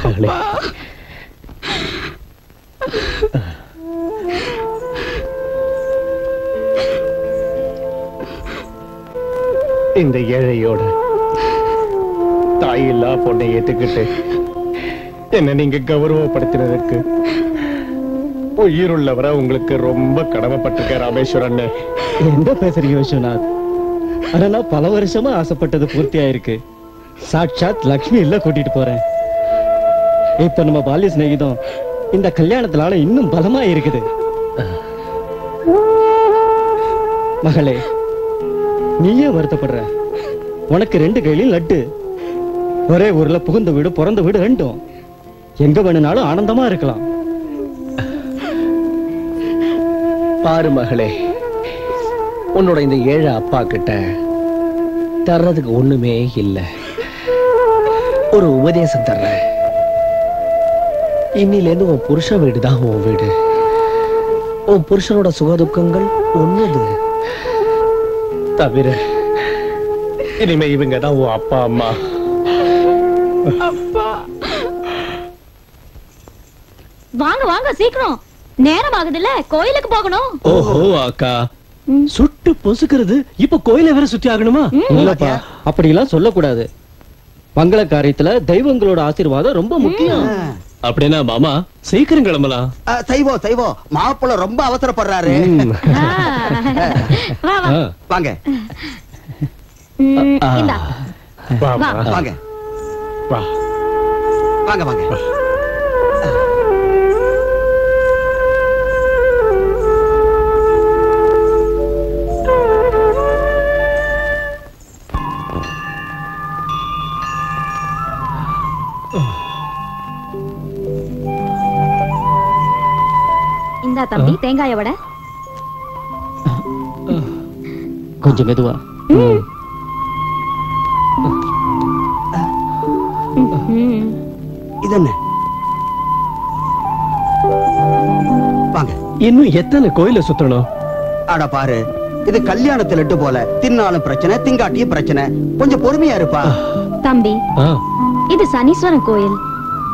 மகளே, இந்த ஏழையோட தாயில்லா பொண்ணை ஏத்துக்கிட்டு என்ன நீங்க கௌரவப்படுத்தினதுக்கு உயிருள்ளவரை உங்களுக்கு ரொம்ப கடமைப்பட்டிருக்க ராமேஸ்வரன். என்ன பேசுறீங்க விஸ்வநாத்? ஆனா பல வருஷமா ஆசைப்பட்டது பூர்த்தி ஆயிருக்கு. சாட்சாத் லக்ஷ்மி இல்ல கூட்டிட்டு போறேன். இப்ப நம்ம பால்ய சிநேகிதம் இந்த கல்யாணத்தினால இன்னும் பலமா இருக்குது. மகளே, நீயே வருத்தப்படுற. உனக்கு 2 கையிலும் லட்டு. ஒரே ஊர்ல புகுந்த வீடு பிறந்த வீடு ரெண்டும். எங்க வேணும்னாலும் ஆனந்தமா இருக்கலாம். பாரு மகளே, உன்னோட இந்த ஏழை அப்பா கிட்ட தர்றதுக்கு ஒண்ணுமே இல்ல. ஒரு உபதேசம் தர்றேன். இன்னில இருந்து உன் புருஷ வீடுதான் உன் வீடு. உன் புருஷனோட சுகதுக்கங்கள் ஒண்ணுது. தவிர இனிமே இவங்க தான் உன் அப்பா அம்மா. அப்பா வாங்க வாங்க, சீக்கிரம் நேரம் ஆகுதுல்ல, கோயிலுக்கு போகணும். ஓஹோ அக்கா, சுட்டு பொசுக்கிறது இப்ப கோயிலை வேற சுத்தி ஆகணுமா? இல்லப்பா, அப்படி எல்லாம் சொல்லக்கூடாது. மங்கள காரியத்துல தெய்வங்களோட ஆசீர்வாதம் ரொம்ப முக்கியம். அப்படின்னா மாமா சீக்கிரம் கிளம்பலாம். செய்வோம் செய்வோம். மாப்பிள்ள ரொம்ப அவசரப்படுறாரு. வாங்க வாங்க வாங்க வாங்க. இந்தா தம்பி, தேங்காய வடை. கொஞ்சம் மெதுவா. இது என்ன? வாங்க. இன்னும் எத்தனை கோயில சுத்தணும்? அட பாரு, இது கல்யாணத்துல இட்டு போல. தின்னாலும் பிரச்சனை, திங்காட்டியும் பிரச்சனை. கொஞ்சம் பொறுமையா இருப்பா. தம்பி, இது சனீஸ்வரன் கோயில்.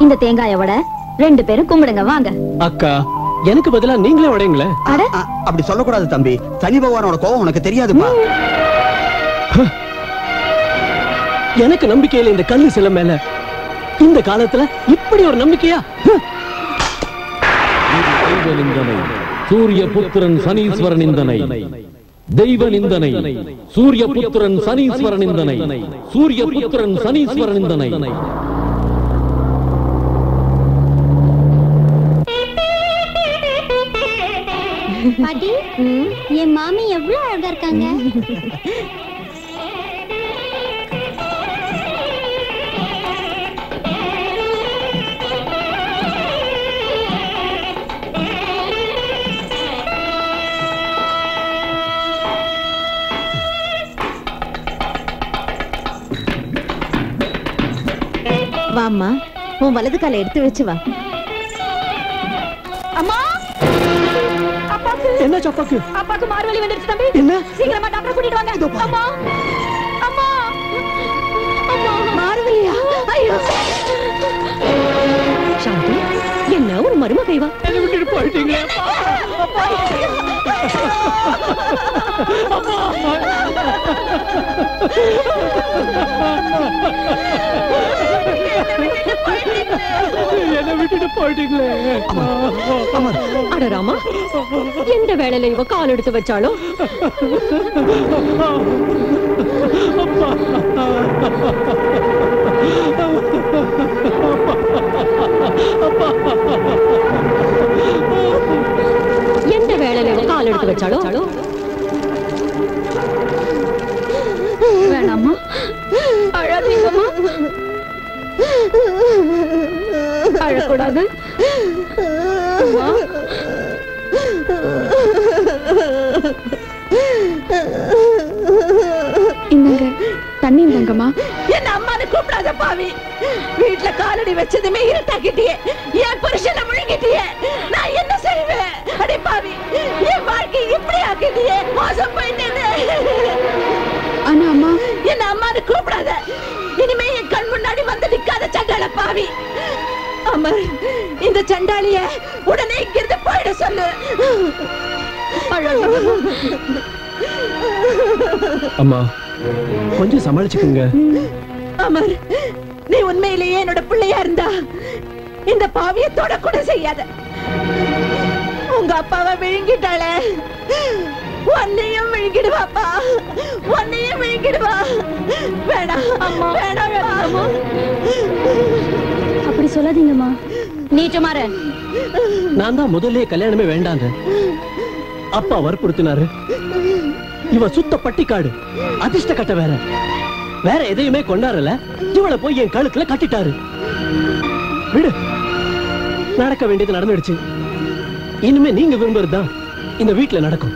இந்த தேங்காய வடை 2 பேரும் கும்பிடுங்க. வாங்க. அக்கா, எனக்கு பதிலா நீங்களே உடையுங்களே. அப்படி சொல்லக்கூடாது தம்பி. சனி பகவானோட கோபம் உனக்கு தெரியாதுப்பா. எனக்கு நம்பிக்கையில இந்த கல்லு சில மேல இந்த காலத்துல இப்படி ஒரு நம்பிக்கையா? சூரிய புத்திரன் சனீஸ்வரன் நிந்தனை. தெய்வ நிந்தனை. சூரிய புத்திரன் சனீஸ்வரன் நிந்தனை. சூரிய புத்திரன் சனீஸ்வரன் நிந்தனை. பாட்டி, என் மாமி எவ்வளவு அழகா இருக்காங்க. வாம்மா, உன் வலது காலை எடுத்து வச்சு வா. அம்மா, என்ன சப்பாக்கு? அப்பாக்கு மார்வலி வந்துருச்சு தம்பி. என்ன? சீக்கிரமா டாக்டர் கூட்டிட்டு வாங்க. அம்மா அம்மா அம்மா, மார்வலியா? ஐயோ சாந்தி, என்ன ஒரு மருமகை வா. என்ன விட்டுட்டு போயிட்டீங்களே. என்ன விட்டுட்டு போயிட்டீங்களே. அட ராமா, எந்த வேளையில இவ கால் எடுத்து வச்சாலோ. எந்த வேளையில இவ கால் எடுத்து வச்சாலோ. வேணாம்மா, அழாதீங்கம்மா. அழக்கூடாது. இன்னங்க தண்ணி இந்தங்கம்மா. என்ன அம்மானு கூப்பிடாத பாவி. வீட்டுல காலடி வச்சதுமே இருட்டாக்கிட்டியே. என் புருஷனை முழுங்கிட்டியே. நான் என்ன செய்வேன்? அடி பாவி, என் வாழ்க்கை இப்படி ஆக்கிட்டியே. மோசம் போயிட்டேன்னு. ஆனா அம்மா, என்ன அம்மானு கூப்பிடாத. இனிமே என் கண் முன்னாடி வந்து நிக்காத சண்டாள பாவி. அமர், இந்த சண்டாளிய உடனே இங்கிருந்து போயிட சொல்லு. அம்மா, கொஞ்சம் சமாளிச்சுக்குங்க. அமர், நீ உண்மையிலேயே என்னோட பிள்ளையா இருந்தா இந்த பாவியத்தோட கூட செய்யாத. உங்க அப்பாவை விழுங்கிட்டாளே, உன்னையும் விழுங்கிடுவாப்பா, உன்னையும் விழுங்கிடுவா. வேணாம் அம்மா, வேணாம் அம்மா. அப்படி சொல்லாதீங்கம்மா. நீ சுமாரு. நான் தான் முதல்ல கல்யாணமே வேண்டாங்க. அப்பா வற்புறுத்தினாரு. இவ சுத்த பட்டிக்காடு, அதிர்ஷ்ட கட்ட வேற வேற எதையுமே கொண்டாடல. இவளை போய் என் கழுத்துல கட்டிட்டாரு. விடு, நடக்க வேண்டியது நடந்துடுச்சு. இனிமே நீங்க விரும்புறதுதான் இந்த வீட்டுல நடக்கும்.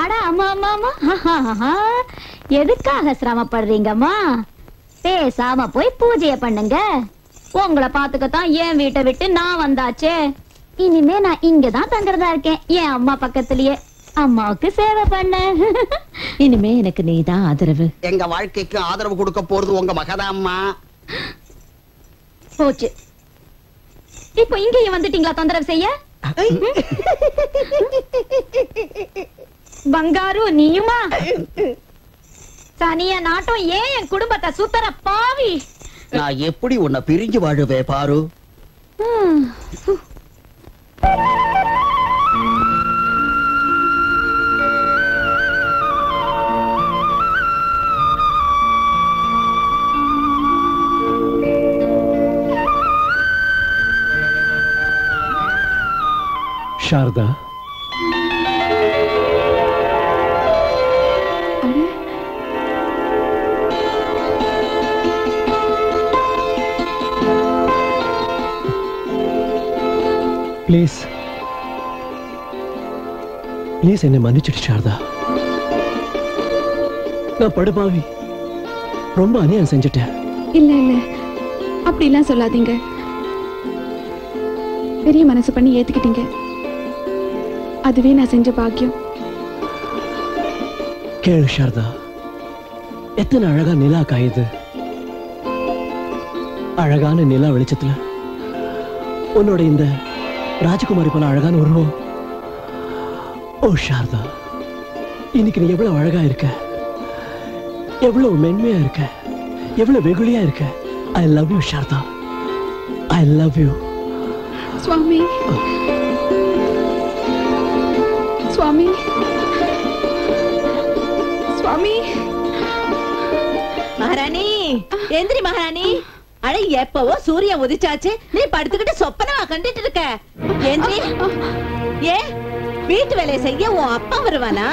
அட அம்மா அம்மா அம்மா, எதுக்காக சிரமப்படுறீங்கம்மா? பேசாம போய் பூஜைய பண்ணுங்க. உங்களை பாத்துக்கத்தான் என் வீட்டை விட்டு நான் வந்தாச்சே. இனிமே நான் இங்கதான் தங்குறதா இருக்கேன், என் அம்மா பக்கத்திலேயே. அம்மாவுக்கு சேவை பண்ண. இனிமே எனக்கு நீதான் ஆதரவு. எங்க வாழ்க்கைக்கு ஆதரவு கொடுக்க போறது உங்க மகதாம்மா. போச்சு. இப்போ இங்கேயும் வந்துட்டீங்களா தொந்தரவு செய்ய? பங்காரு, நீயுமா? சனிய நாட்டம் ஏன் என் குடும்பத்தை சுத்தர பாவி. நான் எப்படி உன்னை பிரிஞ்சு வாழுவே பாரு. சாரதா, ப்ளீஸ் ப்ளீஸ் என்னை மன்னிச்சிடு சாரதா. நான் படுபாவி, ரொம்ப அநியாயம் செஞ்சுட்டேன். இல்ல இல்ல, அப்படிலாம் சொல்லாதீங்க. பெரிய மனசு பண்ணி ஏத்துக்கிட்டீங்க, அதுவே நான் செஞ்ச பாக்கியம். கேளு சாரதா, எத்தனை அழகா நிலா காயுது. அழகான நிலா வெளிச்சத்துல உன்னோட இந்த ராஜகுமாரி போல அழகான உருவம். ஓ சாரதா, இன்னைக்கு நீ எவ்வளவு அழகா இருக்க, எவ்வளவு மென்மையா இருக்க, எவ்வளவு வெகுளியா இருக்க. I love you Sarada, I love you. சுவாமி, சுவாமி, சுவாமி. மகாராணி, எந்திரி மகாராணி. அட, எப்பவோ சூரியன் உதிச்சாச்சு, நீ படுத்துக்கிட்டு சொப்பனவா கண்டுட்டு இருக்க? எந்திரி. ஏ, வீட்டு வேலையை செய்ய உன் அப்பா வருவானா?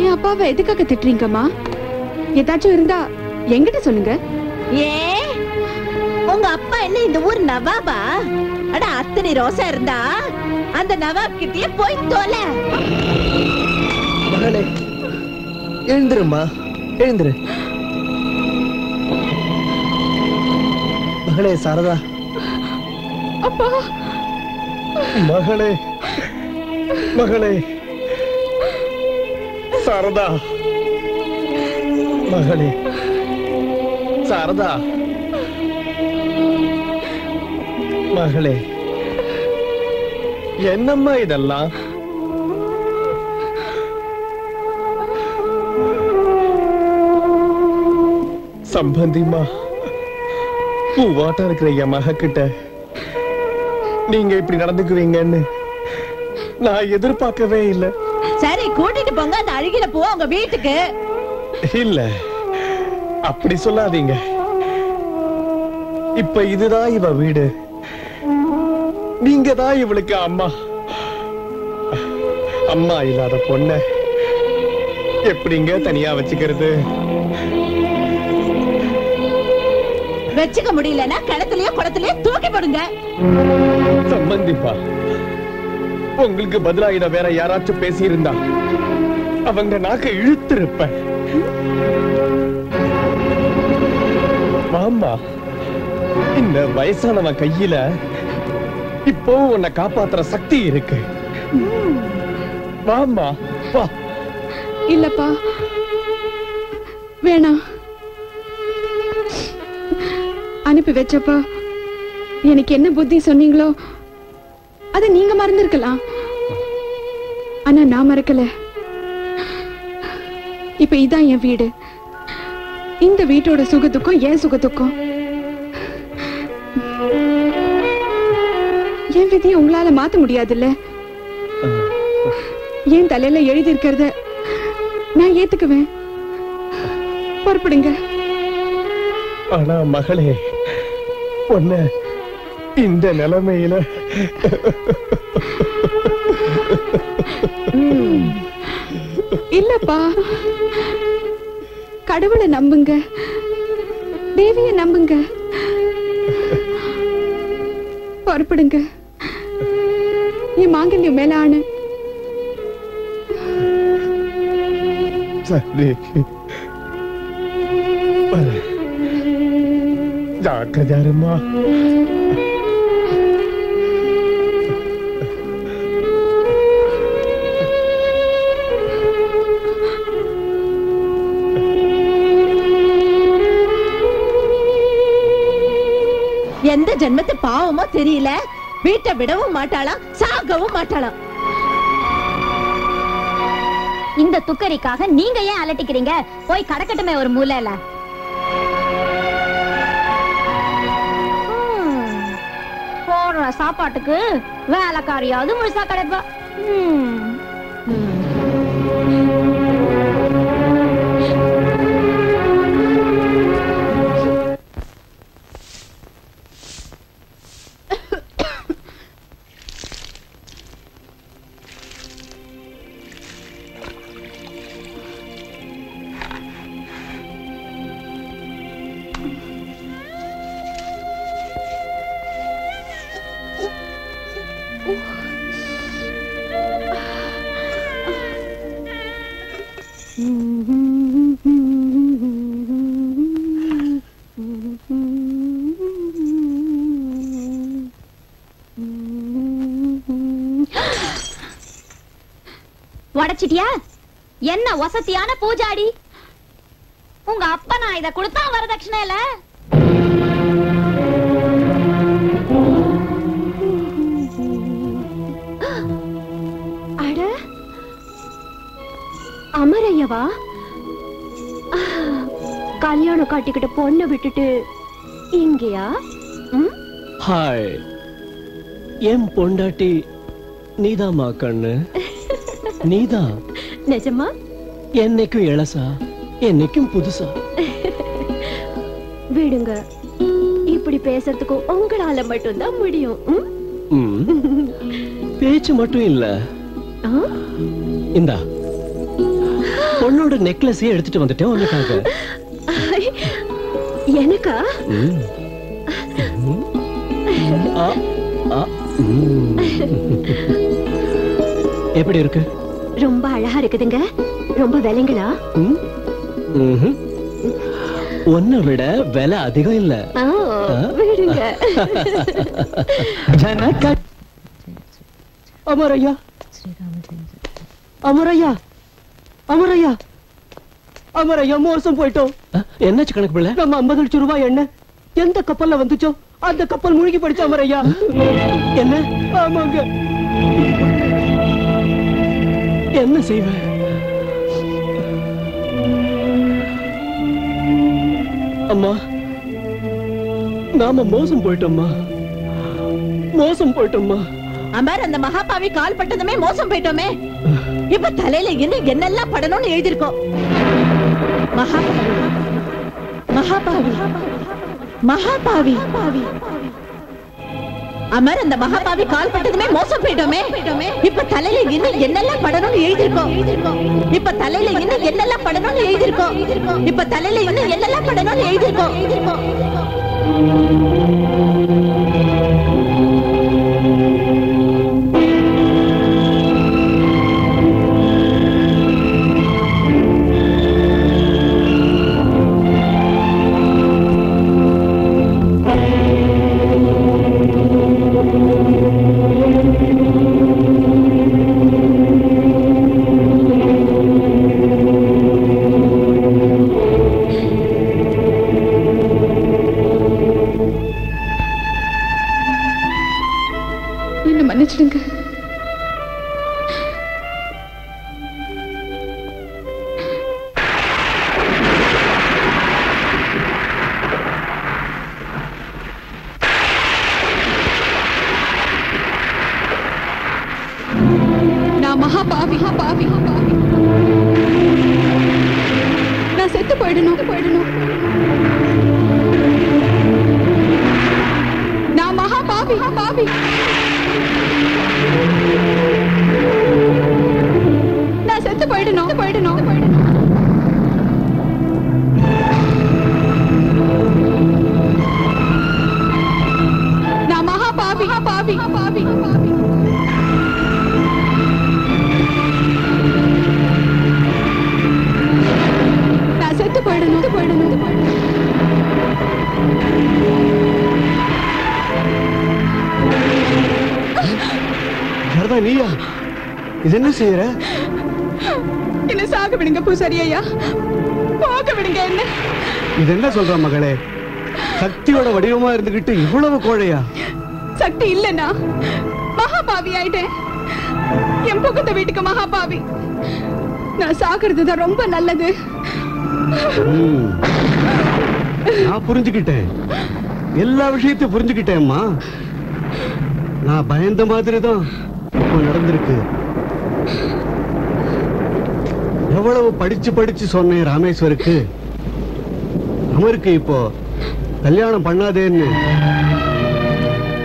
என் அப்பாவை எதுக்காக திட்டுறீங்கம்மா? ஏதாச்சும் இருந்தா என்கிட்ட சொல்லுங்க. ஏ, உங்க அப்பா என்ன இந்த ஊர் நவாபா? அட, அத்தனை ரோசா இருந்தா அந்த நவாப் கிட்டயே போய் தொலை. மகளே, எழுந்துருமா, எழுந்துரு. மகளே சாரதா. அப்பா. மகளே, மகளே சாரதா, மகளே சாரதா, மகளே. என்னம்மா இதெல்லாம்? சம்பந்திமா, பூவாட்டம் இருக்கிற என் மக கிட்ட நீங்க இப்படி நடந்துக்குவீங்கன்னு நான் எதிர்பார்க்கவே இல்லை. சரி, கூட்டிட்டு போங்க அந்த அழுகின பூ உங்க வீட்டுக்கு. இல்ல, அப்படி சொல்லாதீங்க. இப்ப இதுதான் இவ வீடு, நீங்க தான் இவளுக்கு அம்மா. அம்மா இல்லாத பொண்ண எப்படிங்க தனியா வச்சுக்கிறது? வச்சுக்க முடியலன்னா கிணத்துலயோ குளத்துலயோ தூக்கி போடுங்க. சம்பந்திப்பா, உங்களுக்கு பதிலாயிட வேற யாராச்சும் பேசி இருந்தா அவங்க நாக்க இழுத்திருப்ப. மாமா, இந்த வயசானவன் கையில இப்போ உன்னை காப்பாத்துற சக்தி இருக்கு. வாம்மா வா. இல்லப்பா வேணாம். அனுப்பி வச்சப்பா எனக்கு என்ன புத்தி சொன்னீங்களோ அத நீங்க மறந்திருக்கலாம். ஆனா நான் மறக்கல. இப்ப இதான் என் வீடு. இந்த வீட்டோட சுகத்துக்கும் என் சுகத்துக்கும் என் விதியை உங்களால மாத்த முடியாதுல்ல. என் தலையில எழுதி இருக்கிறத நான் ஏத்துக்குவேன். பொறுப்படுங்க. ஆனா மகளே, பொண்ண இந்த நிலைமையில இல்லப்பா, கடவுளை நம்புங்க, தேவிய நம்புங்க. பொறுப்படுங்க. என் மாங்கல்யம் மேல ஆணு. சரி, ஜாக்கிரதையா இருமா. எந்த ஜென்மத்து பாவமோ தெரியல, வீட்டை விடவும் மாட்டாளாம், சாகவும் மாட்டாளாம். இந்த துக்கரிக்காக நீங்க ஏன் அலட்டிக்கிறீங்க? போய் கடக்கட்டுமே ஒரு மூலையில. போடுற சாப்பாட்டுக்கு வேலைக்காரியாவது முழுசா கிடைப்பா. உடைச்சிட்டியா? என்ன வசதியான பூஜாடி. உங்க அப்பா நான் இத கொடுத்தா வரதட்சணை இல்ல. அட அமரையவா, கல்யாணம் காட்டிக்கிட்ட பொண்ணை விட்டுட்டு இங்கயா? ஹாய், என் பொண்டாட்டி நீதாமா கண்ணு, நீதான். நிஜமா? என்னைக்கும் இளசா, என்னைக்கும் புதுசா. விடுங்க, இப்படி பேசுறதுக்கு உங்களால மட்டும்தான் முடியும். பேச்சு மட்டும் இல்ல, இந்தா பொண்ணோட நெக்லஸே எடுத்துட்டு வந்துட்டேன் உனக்காக. எனக்கா? எப்படி இருக்கு? ரொம்ப அழகா இருக்குதுங்க. ரொம்ப விலைங்களா? உன்னை விட விலை அதிகம் இல்ல. விடுங்க. அமரையா, அமரையா, அமரையா, அமரையா, மோசம் போயிட்டோம். என்னாச்சு கணக்கு பிள்ளை? நம்ம 50 லட்சம் ரூபாய் எண்ணெய் எந்த கப்பல்ல வந்துச்சோ அந்த கப்பல் முழுகி படிச்ச அமரையா. என்ன? ஆமாங்க. என்ன செய்வேன்? அம்மா, நாம மோசம் போயிட்டோம்மா, மோசம் போயிட்டோம்மா. அமர், அந்த மகாபாவி கால் பட்டதுமே மோசம் போயிட்டோமே. இப்ப தலையில இன்னும் என்னெல்லாம் படணும்னு எழுதிருக்கோம். மகாபாவி, மகாபாவி, மகாபாவி. அமர், அந்த மகாபாவி கால் பட்டதுமே மோசம் போயிட்டோமே. இப்ப தலையில இன்னும் என்னெல்லாம் படணும்னு எழுதிருக்கோம். இப்ப தலையில இன்னும் என்னெல்லாம் படணும்னு எழுதிருக்கோம். இப்ப தலையில இன்னும் என்னெல்லாம் படணும்னு எழுதிருக்கோம். மன்னிச்சிடுங்க. நான் மகா பாவி. நான் செத்து போயிடணும். நான் மகா பாவி. நான் செத்து போயிடணும். நான் மகா பாவி. நான் செத்து போயிடணும். சாரதா, நீயா? இது என்ன செய்யற? என்ன சாக விடுங்க பூசாரி ஐயா, போக விடுங்க என்ன. இது என்ன சொல்ற மகளே? சக்தியோட வடிவமா இருந்துகிட்டு இவ்வளவு கோழையா? சக்தி இல்லனா மகாபாவி ஆயிட்டேன். என் புகுந்த வீட்டுக்கு மகாபாவி. நான் சாகிறதுதான் ரொம்ப நல்லது. நான் புரிஞ்சுக்கிட்டேன், எல்லா விஷயத்தையும் புரிஞ்சுக்கிட்டேன்மா. நான் பயந்த மாதிரி தான் இப்போ நடந்திருக்கு. எவ்வளவு படிச்சு சொன்னேன் ராமேஸ்வருக்கு, அமருக்கு இப்போ கல்யாணம் பண்ணாதேன்னு.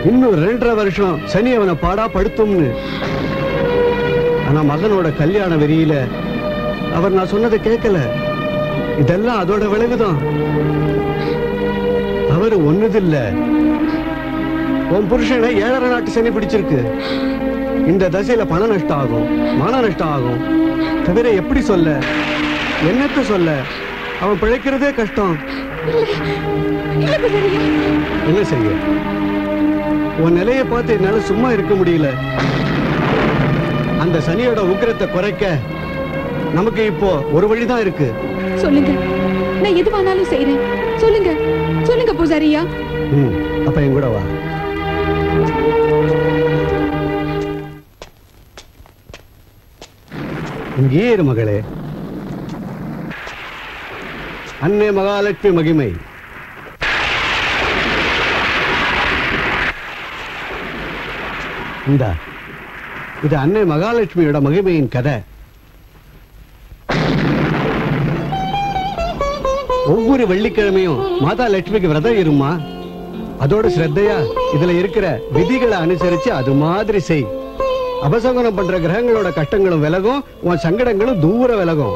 இன்னும் 2.5 வருஷம் சனி அவனை பாடா படுத்தும்னு. ஆனா மகனோட கல்யாண வெறியில அவர் நான் சொன்னதை கேட்கல. இதெல்லாம் அதோட விளைவுதான். அவரு ஒண்ணுதில்ல, உன் புருஷனை 7.5 நாட்டு சனி பிடிச்சிருக்கு. இந்த தசையில பண நஷ்டம் ஆகும், மான நஷ்டம் ஆகும். தவிர எப்படி சொல்ல, என்னத்த சொல்ல? அவன் பிழைக்கிறதே கஷ்டம். என்ன செய்ய? உன் நிலையை பார்த்து என்னால சும்மா இருக்க முடியல. அந்த சனியோட உக்கிரத்தை குறைக்க நமக்கு இப்போ ஒரு வழிதான் இருக்கு. சொல்லுங்க, நான் எதுவானாலும் செய்றேன். சொல்லுங்க பூசாரியா. அப்ப என் கூட வா. இங்கே இரு மகளே. அன்னை மகாலட்சுமி மகிமை. இந்தா, இது அன்னை மகாலட்சுமியோட மகிமையின் கதை. ஒவ்வொரு வெள்ளிக்கிழமையும் மாதா லட்சுமிக்கு விரதம் இருமா. அதோட ஸ்ரத்தையா இதுல இருக்கிற விதிகளை அனுசரிச்சு அது மாதிரி செய். அபசகுனம் பண்ற கிரகங்களோட கஷ்டங்களும் விலகும், உன் சங்கடங்களும் தூர விலகும்.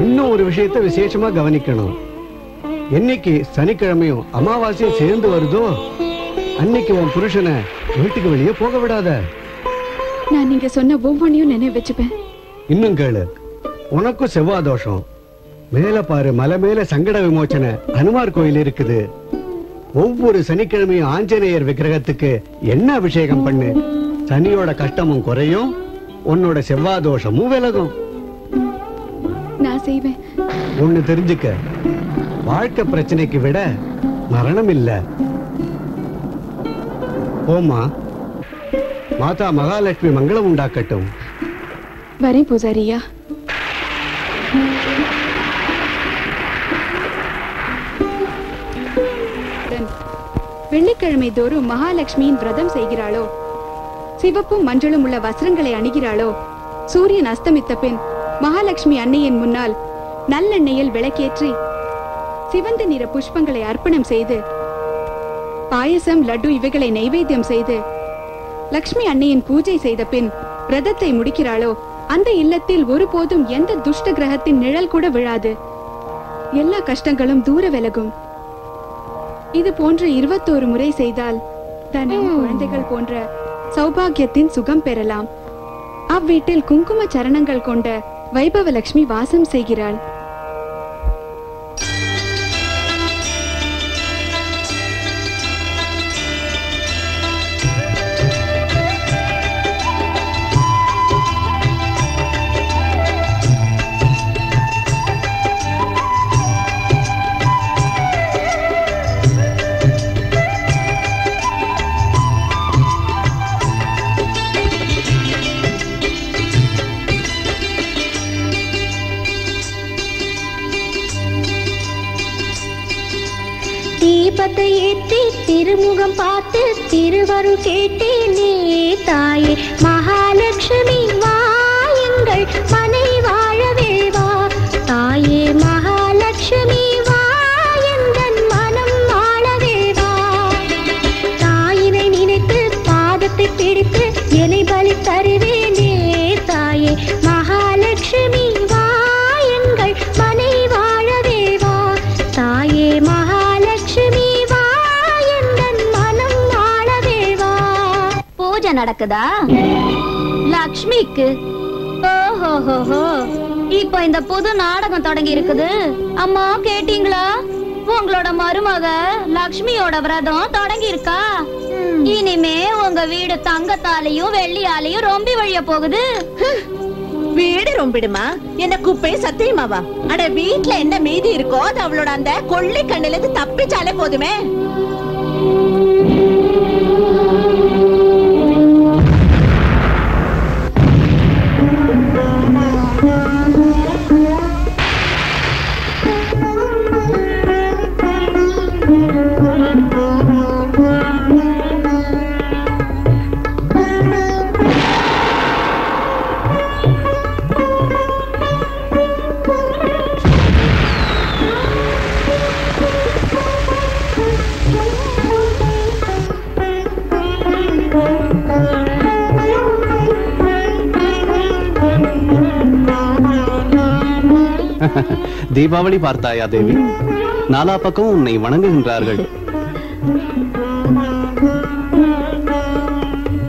இன்னும் ஒரு விஷயத்தை விசேஷமா கவனிக்கணும். என்னைக்கு சனிக்கிழமையும் அமாவாசையும் சேர்ந்து வருதோ அன்னைக்கு உன் புருஷனை வீட்டுக்கு வெளியே போக விடாத. நான் நீங்க சொன்ன ஒவ்வொன்றையும் நினைவு வச்சுப்பேன். இன்னும் கேளு, உனக்கும் செவ்வாய் தோஷம். மேல பாரு, மலை மேல சங்கட விமோச்சனை ஹனுமார் கோயில் இருக்குது. ஒவ்வொரு சனிக்கிழமையும் ஆஞ்சநேயர் விக்கிரகத்துக்கு என்ன அபிஷேகம் பண்ணு. சனியோட கஷ்டமும் குறையும், உன்னோட செவ்வாய் தோஷமும் விலகும். நான் செய்வேன். ஒண்ணு தெரிஞ்சுக்க, வாழ்க்கை பிரச்சனைக்கு விட மரணம் இல்ல. போமா, மாதா மகாலட்சுமி மங்களம் உண்டாக்கட்டும். வரேன் பூசாரியா. வெள்ளிக்கிழமை தோறும் மகாலட்சுமியின் விரதம் செய்கிறாளோ, சிவப்பும் மஞ்சளும் உள்ள வஸ்திரங்களை அணிகிறாளோ, சூரியன் அஸ்தமித்த பின் மகாலட்சுமி அன்னையின் முன்னால் நல்லெண்ணெயில் விளக்கேற்றி சிவந்த நிற புஷ்பங்களை அர்ப்பணம் செய்து பாயசம், லட்டு இவைகளை நைவேத்தியம் செய்து லட்சுமி அன்னையின் பூஜை செய்த பின் விரதத்தை முடிக்கிறாளோ, அந்த இல்லத்தில் ஒருபோதும் எந்த துஷ்ட கிரகத்தின் நிழல் கூட விழாது. எல்லா கஷ்டங்களும் தூர விலகும். இது போன்ற 21 முறை செய்தால் தனம், குழந்தைகள் போன்ற சௌபாகியத்தின் சுகம் பெறலாம். அவ்வீட்டில் குங்கும சரணங்கள் கொண்ட வைபவலட்சுமி வாசம் செய்கிறாள். தீபத்தை ஏற்றி திருமுகம் பார்த்து திருவருள் கேட்டேனே தாயே மகாலட்சுமி வா எங்கள் மனை வாழவே வா தாயே மகாலட்சுமி வா எந்தன் மனம் வாழவே வா தாயினை நினைத்து பாதத்தை பிடித்து என்னை பலி தருவேனே தாயே மகாலட்சுமி வா எங்கள் மனை வாழவே வா தாயே மகாலட்சுமி வா எந்தன் மனம் வாழவே வா. பூஜை நடக்குதா லக்ஷ்மிக்கு? ஓஹோஹோஹோ, இப்போ இந்த புது நாடகம் தொடங்கி இருக்குது. அம்மா கேட்டீங்களா? உங்களோட மருமக லக்ஷ்மியோட விரதம் தொடங்கி இருக்கா. இனிமே உங்க வீடு தங்கத்தாலையும் வெள்ளியாலையும் ரொம்பி வழிய போகுது. வீடு ரொம்பிடுமா? என்ன குப்பை சத்தியமாவா? அட வீட்டுல என்ன மீதி இருக்கோ அது அவளோட அந்த கொள்ளை கண்ணுல இருந்து தப்பிச்சாலே போதுமே. தீபாவளி பார்த்தாயா தேவி? நாலா பக்கம் உன்னை வணங்குகின்றார்கள்.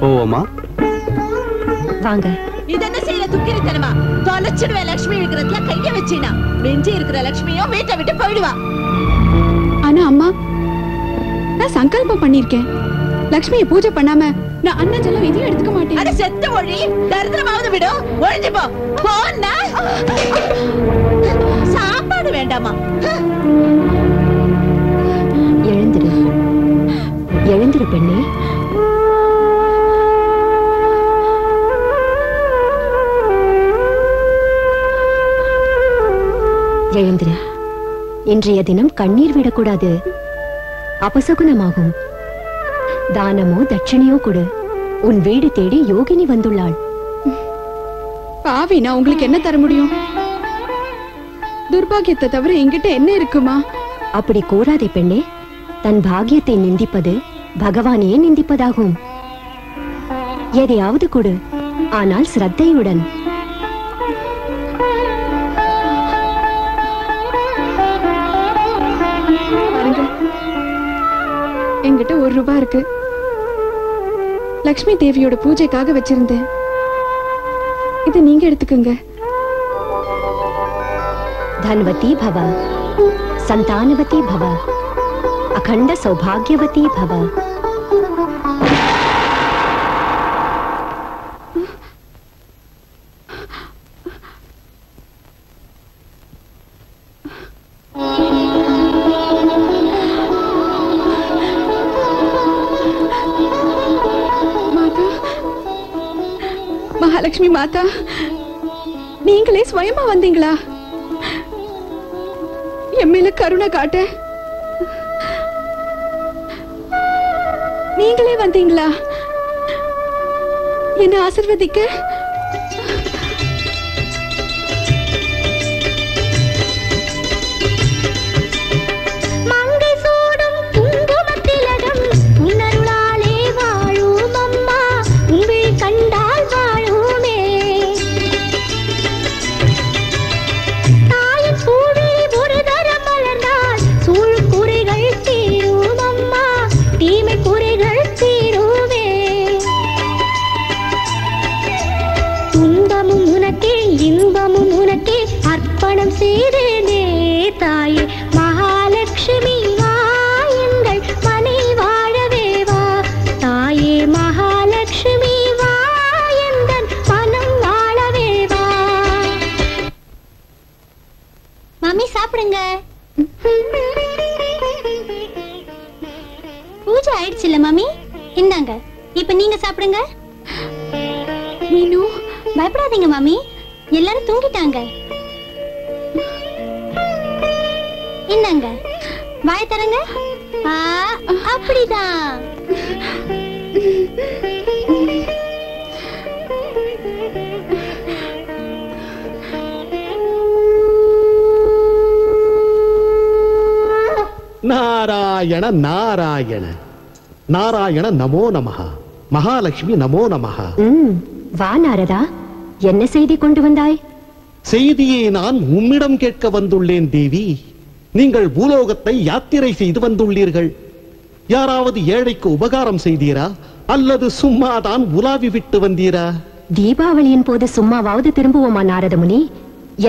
ஓமா வாங்க. இது என்ன செய்யல துக்கிரித்தனமா? தொலைச்சிடுவே லட்சுமி விக்கிரத்துல கைய வச்சினா நெஞ்சி இருக்கிற லட்சுமியும் வீட்டை விட்டு போயிடுவா. ஆனா அம்மா, நான் சங்கல்பம் பண்ணிருக்கேன். லட்சுமியை பூஜை பண்ணாம நான் அன்னஜலம் எதையும் எடுத்துக்க மாட்டேன். அட செத்த ஒழி, தரித்திரமாவது விடும். ஒழிஞ்சு போ. போன்னா சாப்பாடு வேண்டாமா? எழுந்திரு, எழுந்திரு பெண்ணே. எழுந்திரு. இன்றைய தினம் கண்ணீர் விடக்கூடாது, அபசகுனமாகும். தானமோ தட்சணையோ கொடு. உன் வீடு தேடி யோகினி வந்துள்ளாள். பாவி, நான் உங்களுக்கு என்ன தர முடியும்? துர்பாகியத்தை தவிர என்கிட்ட என்ன இருக்குமா? அப்படி கூறாதே பெண்ணே. தன் பாகியத்தை நிந்திப்பது பகவானையே நிந்திப்பதாகும். எதையாவது கொடு, ஆனால் சிரத்தையுடன். என்கிட்ட 1 ரூபாய் இருக்கு. லக்ஷ்மி தேவியோட பூஜைக்காக வச்சிருந்தேன். இதை நீங்க எடுத்துக்கங்க. धनवती भव, संतानवती भव, अखंड सौभाग्यवती भव. மகாலட்சுமி மாதா, நீங்களே ஸ்வயமா வந்தீங்களா? என் மேல கருணை காட்ட நீங்களே வந்தீங்களா? என்ன ஆசீர்வதிக்க? பூஜை ஆயிடுச்சுல மாமி, இந்தாங்க. இப்ப நீங்க சாப்பிடுங்க. மீனு, பயப்படாதீங்க மாமி, எல்லாரும் தூங்கிட்டாங்க. இந்தாங்க, வாய தரங்க. அப்படிதான். நாராயண நாராயண நாராயண நமோ நமஹ. மகாலட்சுமி நமோ நமஹ. வா நாரதா, என்ன செய்தி கொண்டு வந்தாய்? செய்தியை நான் உம்மிடம் கேட்க வந்துள்ளேன் தேவி. நீங்கள் பூலோகத்தை யாத்திரை செய்து வந்துள்ளீர்கள். யாராவது ஏழைக்கு உபகாரம் செய்தீரா அல்லது சும்மாதான் உலாவி விட்டு வந்தீரா? தீபாவளியின் போது சும்மாவாவது திரும்புவோமா நாரதமுனி?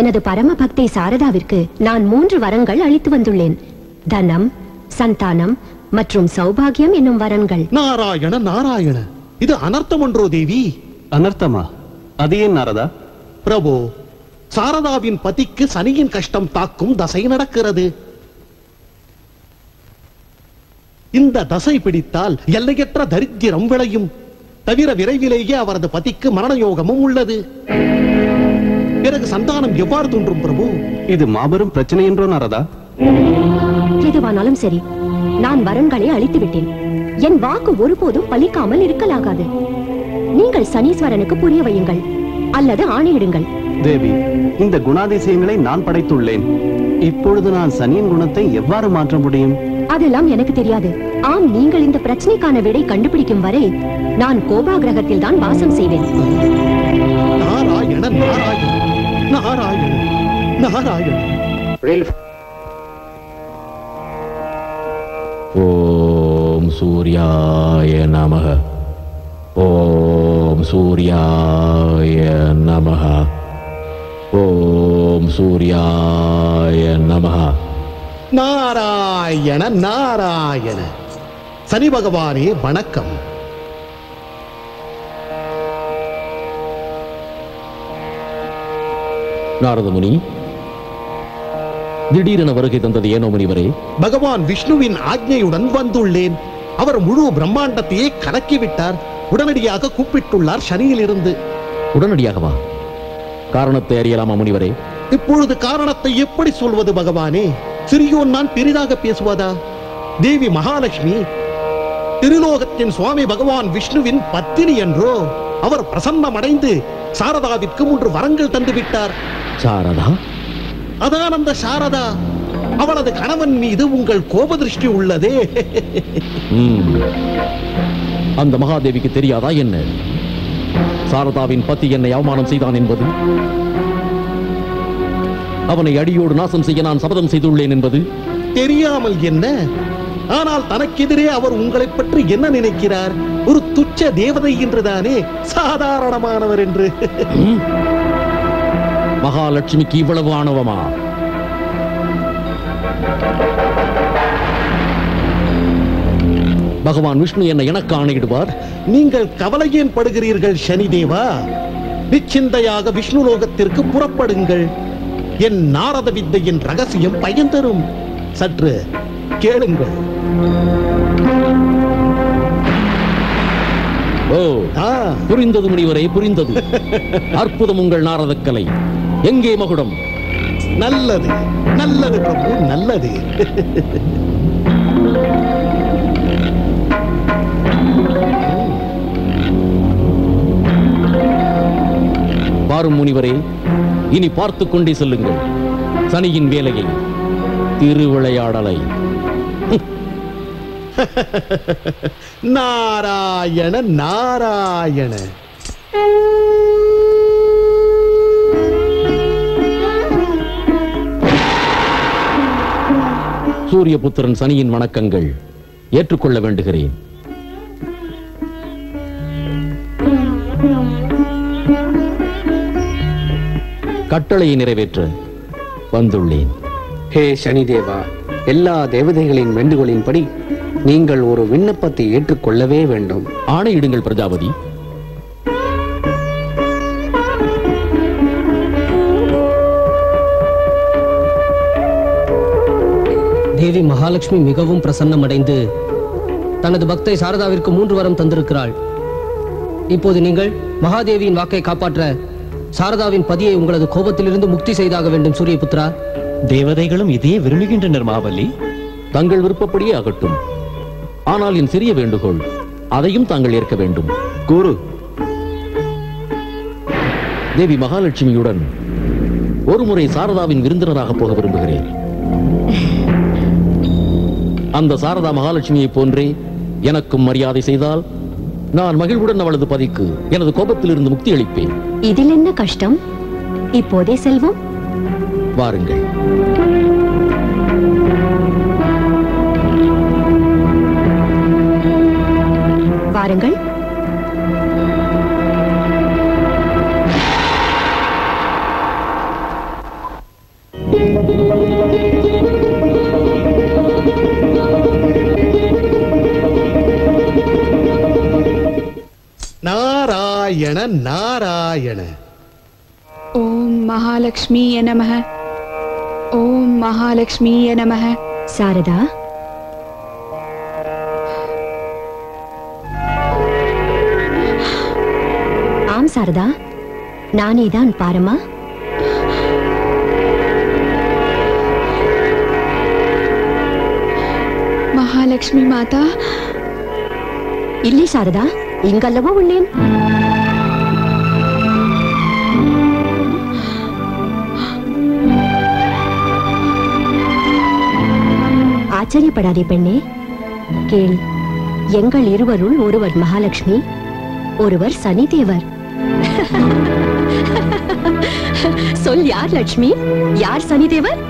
எனது பரம பக்தை சாரதாவிற்கு நான் 3 வரங்கள் அளித்து வந்துள்ளேன். தனம், சந்தானம் மற்றும் சௌபாகியம் என்னும் வரன்கள். நாராயண நாராயண, இது அனர்த்தம் ஒன்றோ தேவி? அனர்த்தமா? அது ஏன் நாரதா? பிரபு, சாரதாவின் பதிக்கு சனியின் கஷ்டம் தாக்கும் தசை நடக்கிறது. இந்த தசை பிடித்தால் எல்லையற்ற தரித்திரம் விளையும். தவிர விரைவிலேயே அவரது பதிக்கு மரண யோகமும் உள்ளது. பிறகு சந்தானம் எவ்வாறு தோன்றும் பிரபு? இது மாபெரும் பிரச்சனை என்றோ நாரதா? எதுவானாலும் சரி, நான் வரன்களை அளித்து விட்டேன். என் வாக்கு ஒருபோதும் பலிக்காமல் இருக்கலாகாது. நீங்கள் சனீஸ்வரனுக்கு புரிய வையுங்கள் அல்லது ஆணையிடுங்கள். தேவி, இந்த குணாதிசயங்களை நான் படைத்துள்ளேன். இப்பொழுது நான் சனியின் குணத்தை எவ்வாறு மாற்ற முடியும்? அதெல்லாம் எனக்கு தெரியாது. ஆம், நீங்கள் இந்த பிரச்சனைக்கான விடை கண்டுபிடிக்கும் வரை நான் கோபாகிரகத்தில் தான் வாசம் செய்வேன். நாராயண நாராயண நாராயண நாராயண. ஓம் சூர்யாய நமஹ. ஓம் சூர்யாய நமஹ. ஓம் சூர்யாய நமஹ. நாராயண நாராயண. சனி பகவானே வணக்கம். நாரதமுனி, திடீரென வருகை தந்தது ஏனோ முனிவரே? பகவான் விஷ்ணுவின் ஆக்ஞையுடன் வந்துள்ளேன். அவர் முழு பிரம்மாண்டத்தையே கலக்கிவிட்டார். உடனடியாக கூப்பிட்டுள்ளார் சனியில் இருந்து. உடனடியாகவா? காரணத்தை அறியலாமா முனிவரே? இப்பொழுது காரணத்தை எப்படி சொல்வது பகவானே? சிறியோன் நான் பெரிதாக பேசுவதா? தேவி மகாலட்சுமி திருலோகத்தின் சுவாமி பகவான் விஷ்ணுவின் பத்தினி என்றோ? அவர் பிரசன்னமடைந்து சாரதாவிற்கு 3 வரங்கள் தந்து விட்டார். சாரதா? அதான் அந்த சாரதா. அவளது கணவன் மீது உங்கள் கோப திருஷ்டி உள்ளதே. அந்த மகாதேவிக்கு தெரியாதா என்ன சாரதாவின் பத்தி என்னை அவமானம் செய்தான் என்பது? அவனை அடியோடு நாசம் செய்ய நான் சபதம் செய்துள்ளேன் என்பது? தெரியாமல் என்ன? ஆனால் தனக்கெதிரே அவர் உங்களை பற்றி என்ன நினைக்கிறார்? ஒரு துச்ச தேவதை என்றுதானே, சாதாரணமானவர் என்று. மகாலட்சுமிக்கு இவ்வளவு ஆணவமா? பகவான் விஷ்ணு என்னை எனக்கு ஆணையிடுவார். நீங்கள் கவலையேன் படுகிறீர்கள் சனிதேவா? நிச்சிந்தையாக விஷ்ணு லோகத்திற்கு புறப்படுங்கள். என் நாரத வித்தையின் ரகசியம் பயன் தரும். சற்று கேளுங்கள். ஓ, புரிந்தது முனிவரே, புரிந்தது. அற்புதம் உங்கள் நாரதக்கலை. எங்கே மகுடம்? நல்லது நல்லது பிரபு, நல்லது. பாரும் முனிவரே, இனி பார்த்துக் கொண்டே செல்லுங்கள் சனியின் வேலையை, திருவிளையாடலை. நாராயண நாராயண. சூரியபுத்திரன் சனியின் வணக்கங்கள் ஏற்றுக்கொள்ள வேண்டுகிறேன். கட்டளையை நிறைவேற்ற வந்துள்ளேன். ஹே சனிதேவா, எல்லா தேவதைகளின் வேண்டுகோளின்படி நீங்கள் ஒரு விண்ணப்பத்தை ஏற்றுக்கொள்ளவே வேண்டும். ஆணையிடுங்கள் பிரஜாபதி. தேவி மகாலட்சுமி மிகவும் பிரசன்னமடைந்து தனது பக்தை சாரதாவிற்கு 3 வரம் தந்திருக்கிறாள். இப்போது நீங்கள் மகாதேவியின் வாக்கை காப்பாற்ற சாரதாவின் பதியை உங்களது கோபத்திலிருந்து முக்தி செய்தாக வேண்டும் சூரியபுத்திரா. தேவதைகளும் இதையே விரும்புகின்றனர் மாவலி. தங்கள் விருப்பப்படியே ஆகட்டும். ஆனால் என் சிறிய வேண்டுகோள், அதையும் தாங்கள் ஏற்க வேண்டும். கூறு. தேவி மகாலட்சுமியுடன் ஒருமுறை சாரதாவின் விருந்தினராக போக விரும்புகிறேன். அந்த சாரதா மகாலட்சுமியை போன்றே எனக்கும் மரியாதை செய்தால் நான் மகிழ்வுடன் அவளது பதிக்கு எனது கோபத்திலிருந்து முக்தி அளிப்பேன். இதில் என்ன கஷ்டம்? இப்போதே செல்வோம். வாருங்கள். வாருங்கள். நாராயண நாராயண. ஓம் மகாலட்சுமியே நமः. ஓம் மகாலட்சுமியே நமः. சாரதா, ஆம் சாரதா, நானேதான். பாரம்மா. மகாலட்சுமி மாதா. இல்லை சாரதா, இங்கல்லவோ உள்ளேன். ஆச்சரியப்படாதே பெண்ணே. கேள், எங்கள் இருவருள் ஒருவர் மகாலட்சுமி, ஒருவர் சனி தேவர். சொல், யார் லட்சுமி, யார் சனி தேவர்?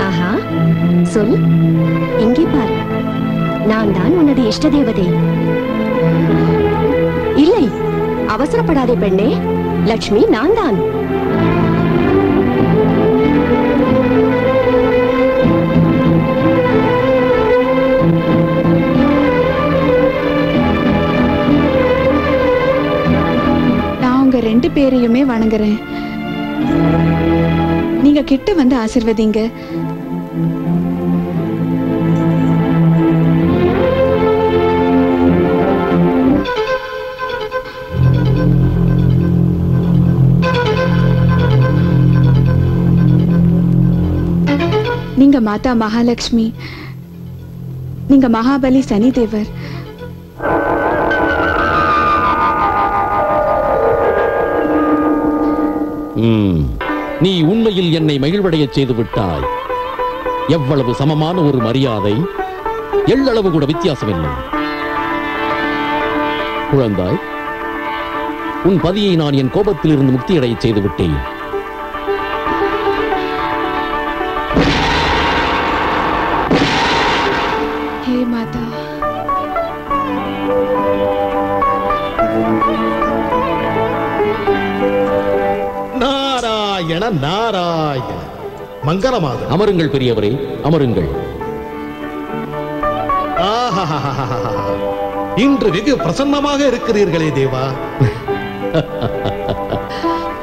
ஆஹா, சொல். இங்கே பார், நான் தான் உனது இஷ்ட தேவதை. இல்லை, அவசரப்படாதே பெண்ணே. லட்சுமி நான் தான். நான் உங்க ரெண்டு பேரையுமே வணங்குறேன். நீங்க கிட்ட வந்து ஆசீர்வதிங்க. நீங்க மாதா மகாலட்சுமி, நீங்க மகாபலி சனி தேவர். நீ உண்மையில் என்னை மகிழ்வடைய செய்து விட்டாய். எவ்வளவு சமமான ஒரு மரியாதை, எள்ளளவு கூட வித்தியாசமில்லை. குழந்தாய், உன் பதியை நான் என் கோபத்திலிருந்து முக்தியடைய செய்து விட்டேன். ஹே மாதா. நாராயண நாராயண. மங்களமாக. அமருங்கள் பெரியவரே, அமருங்கள். இன்று வெகு பிரசன்னமாக இருக்கிறீர்களே தேவா.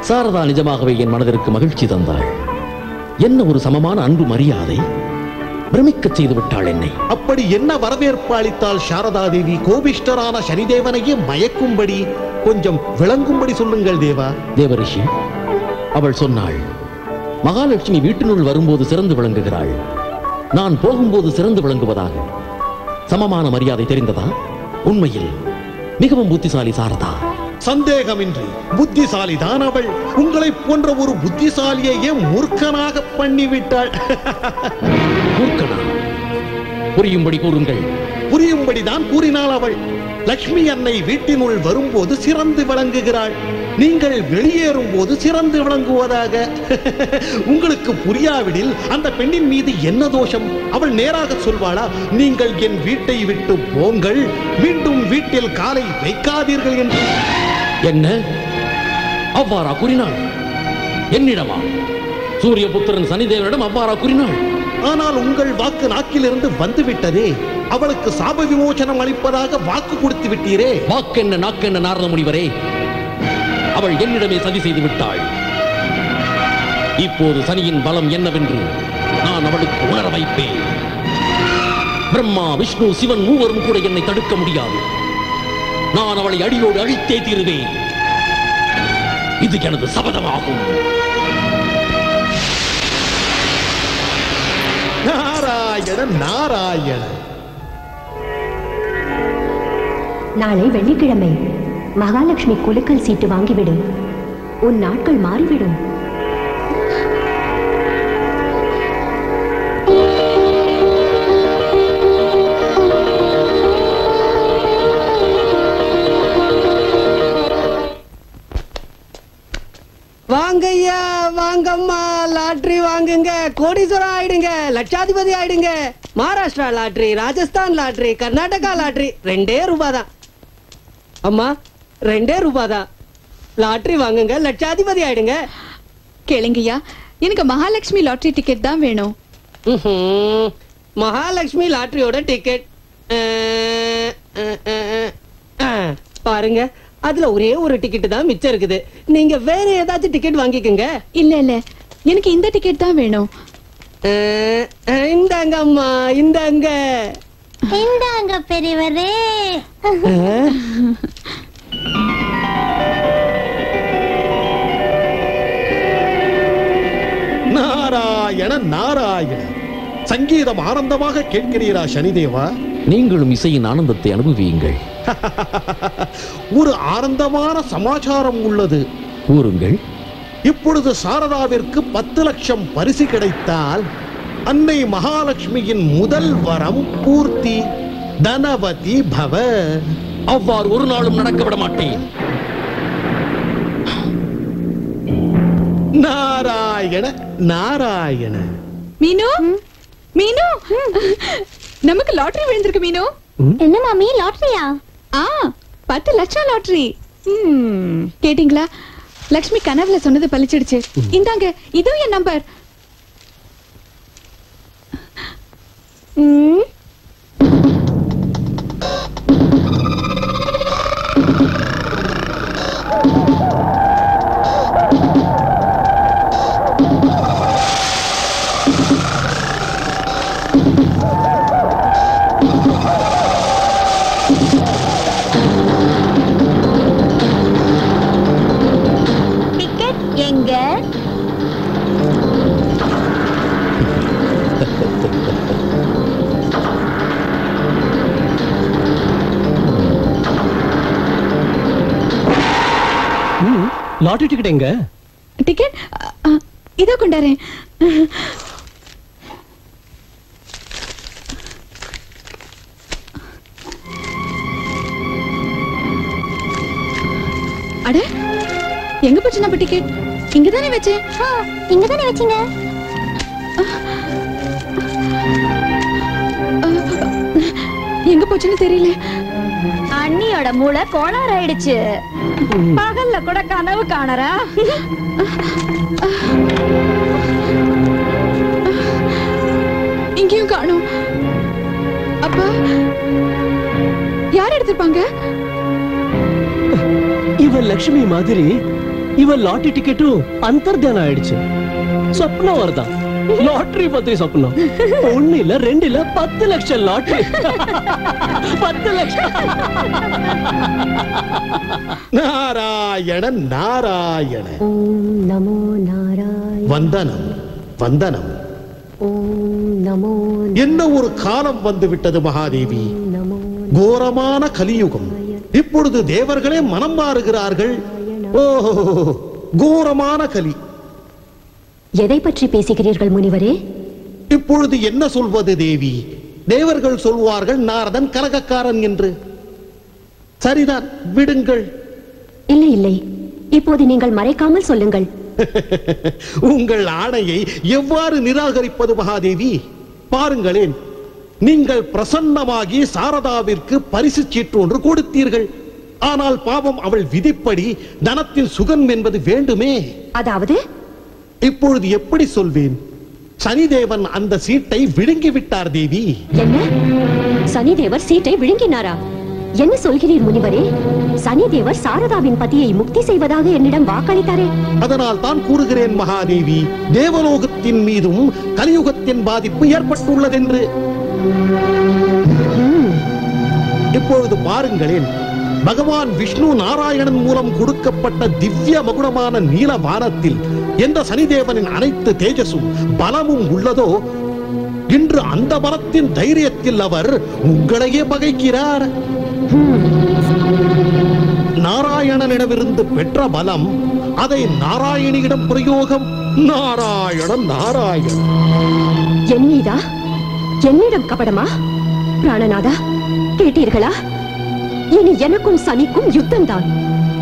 சாரதா நிஜமாகவே என் மனதிற்கு மகிழ்ச்சி தந்தாள். என்ன ஒரு சமமான அன்பு மரியாதை, பிரமிக்க செய்து விட்டாள் என்னை. அப்படி என்ன வரவேற்பு அளித்தால் சாரதா தேவி? கோபிஷ்டரான சனிதேவனையே மயக்கும்படி, கொஞ்சம் விளங்கும்படி சொல்லுங்கள் தேவா. தேவரிஷி, அவள் சொன்னாள், மகாலட்சுமி வீட்டினுள் வரும்போது சிறந்து விளங்குகிறாள், நான் போகும்போது சிறந்து விளங்குவதாக. சமமான மரியாதை தெரிந்ததா? உண்மையில் மிகவும் புத்திசாலி சாரதா. சந்தேகமின்றி புத்திசாலி தான் அவள். உங்களை போன்ற ஒரு புத்திசாலியையே மூர்க்கனாக பண்ணிவிட்டாள். மூர்க்கனா? புரியும்படி கூறுங்கள். புரியும்படிதான் கூறினாள் அவள். லட்சுமி அன்னை வீட்டினுள் வரும்போது சிறந்து விளங்குகிறாள், நீங்கள் வெளியேறும் போது சிறந்து விளங்குவதாக. உங்களுக்கு புரியாவிடில் அந்த பெண்ணின் மீது என்ன தோஷம்? அவள் நேராக சொல்வாளா, நீங்கள் என் வீட்டை விட்டு போங்கள், மீண்டும் வீட்டில் காலை வைக்காதீர்கள் என்று? என்ன அவ்வாறா கூறினாள்? என்னிடமா? சூரிய புத்திரன் சனிதேவனிடம் அவ்வாறா கூறினாள்? ஆனால் உங்கள் வாக்கு நாக்கிலிருந்து வந்துவிட்டதே. அவளுக்கு சாப விமோசனம் அளிப்பதாக வாக்கு கொடுத்து விட்டீரே. வாக்கென்ன நாக்கென்ன நாரத முனிவரே, அவள் என்னிடமே சதி செய்து விட்டாள். இப்போது சனியின் பலம் என்னவென்று நான் அவளுக்கு உணர வைப்பேன். பிரம்மா, விஷ்ணு, சிவன் மூவரும் கூட என்னை தடுக்க முடியாது. நான் அவளை அடியோடு அழித்தே தீருவேன். இது எனது சபதமாகும். நாராயண நாராயண. நாளை வெள்ளிக்கிழமை மகாலட்சுமி குலுக்கல் சீட்டு வாங்கிவிடும். உன் நாட்கள் மாறிவிடும். வாங்கய்யா வாங்கம்மா, லாட்டரி வாங்குங்க, கோடீஸ்வரம் ஆயிடுங்க, லட்சாதிபதி ஆயிடுங்க. Maharashtra lottery, Rajasthan lottery, Karnataka lottery 2 ரூபாய் தான். அம்மா 2 ரூபாய் தான். லாட்டரி வாங்குங்க, லட்சாதிபதி ஆயிடுங்க. கேளுங்கய்யா, எனக்கு மகாலட்சுமி லாட்டரி டிக்கெட் தான் வேணும். மகாலட்சுமி லாட்டரியோட டிக்கெட் பாருங்க, அதுல ஒரே ஒரு டிக்கெட் தான் மிச்சம் இருக்குது. நீங்க வேற ஏதாச்சும் டிக்கெட் வாங்கிக்கோங்க. இல்ல இல்ல, எனக்கு இந்த டிக்கெட் தான் வேணும். இந்தாங்க அம்மா, இந்தாங்க. இந்தாங்க பெரியவரே. நாராயண நாராயண. சங்கீதம் ஆனந்தமாக கேட்கிறீரா சனிதேவா? நீங்களும் இசையின் ஆனந்தத்தை அனுபவியுங்கள். ஒரு ஆனந்தமான சமாச்சாரம் உள்ளது. கூறுங்கள். இப்பொழுது சாரதாவிற்கு 10 லட்சம் பரிசு கிடைத்தால் அன்னை மகாலட்சுமியின் முதல் வரம் பூர்த்தி. தனவதி பவ. அவ்வாறு ஒரு நாளும் நடக்க விட மாட்டேன். நாராயண நாராயண. மீனு, மீனு, நமக்கு லாட்டரி விழுந்திருக்கு மீனு. என்ன மாமி, லாட்டரியா? 10 லட்சம் லாட்டரி. கேட்டீங்களா? லக்ஷ்மி கனவுல சொன்னது பலிச்சிடுச்சு. இந்தாங்க, இதோ என் நம்பர். எங்க? லாட்டரி டிக்கெட் எங்க? டிக்கெட் இதோ கொண்டாரேன். அட, எங்க போச்சு நம்ம டிக்கெட்? இங்கதானே வச்சேன். இங்கதானே வச்சீங்க. எங்க போச்சுன்னு தெரியல. அண்ணியோட மூளை கோளாறு ஆயிடுச்சு. பகல்ல கூட கனவு காணறா. இங்கேயும் காணும். அப்பா யார் எடுத்திருப்பாங்க? இவன் லட்சுமி மாதிரி இவன் லாட்டரி டிக்கெட்டும் அந்தர்தானம் ஆயிடுச்சு. சொப்னம் வருதான். லாட்டரி பத்தி சொப்னம். 1 இல்ல 2 இல்ல 10 லட்சம் லாட்டரி. 10 லட்சம். நாராயண நாராயண. ஓம் நமோ நாராயண. வந்தனம் வந்தனம். ஓம் நமோ. என்ன ஒரு காலம் வந்து விட்டது மகாதேவி. கோரமான கலியுகம். இப்பொழுது தேவர்களே மனம் மாறுகிறார்கள். ஓஹோ, கோரமான கலி. எதை பற்றி பேசுகிறீர்கள் முனிவரே? இப்பொழுது என்ன சொல்வது தேவி? தேவர்கள் சொல்வார்கள் நாரதன் கலகக்காரன் என்று. சரிதான், விடுங்கள். இல்லை இல்லை, இப்போது நீங்கள் மறைக்காமல் சொல்லுங்கள். உங்கள் ஆணையை எவ்வாறு நிராகரிப்பது மகாதேவி? பாருங்களேன், நீங்கள் பிரசன்னமாகி சாரதாவிற்கு பரிசு சீட்டு ஒன்று கொடுத்தீர்கள். ஆனால் பாவம், அவள் விதிப்படி தனத்தின் சுகம் என்பது வேண்டுமே. அதாவது இப்பொழுது எப்படி சொல்வேன்? சனிதேவன் அந்த சீட்டை விழுங்கி விட்டார் தேவி. என்ன? சனிதேவர் சீட்டை விழுங்கினாரா? என்ன சொல்கிறீர் முனிவரே? சனிதேவர் சாரதாவின் பதியை முக்தி செய்வதாக என்னிடம் வாக்களித்தாரே. அதனால் தான் கூறுகிறேன் மகாதேவி, தேவலோகத்தின் மீதும் கலியுகத்தின் பாதிப்பு ஏற்பட்டுள்ளதென்று. இப்பொழுது பாருங்களேன், பகவான் விஷ்ணு நாராயணன் மூலம் கொடுக்கப்பட்ட திவ்ய மகுடமான நீல வானத்தில் எந்த சனிதேவனின் அனைத்து தேஜஸும் பலமும் உள்ளதோ, இன்று அந்த பலத்தின் தைரியத்தில் அவர் உங்களையே பகைக்கிறார். நாராயணனிடமிருந்து பெற்ற பலம், அதை நாராயணியிடம் பிரயோகம். நாராயணன் நாராயணன். என்னீதா என்னிடம் கபடமா? பிராணநாதா, கேட்டீர்களா? இனி எனக்கும் சனிக்கும் யுத்தம் தான்.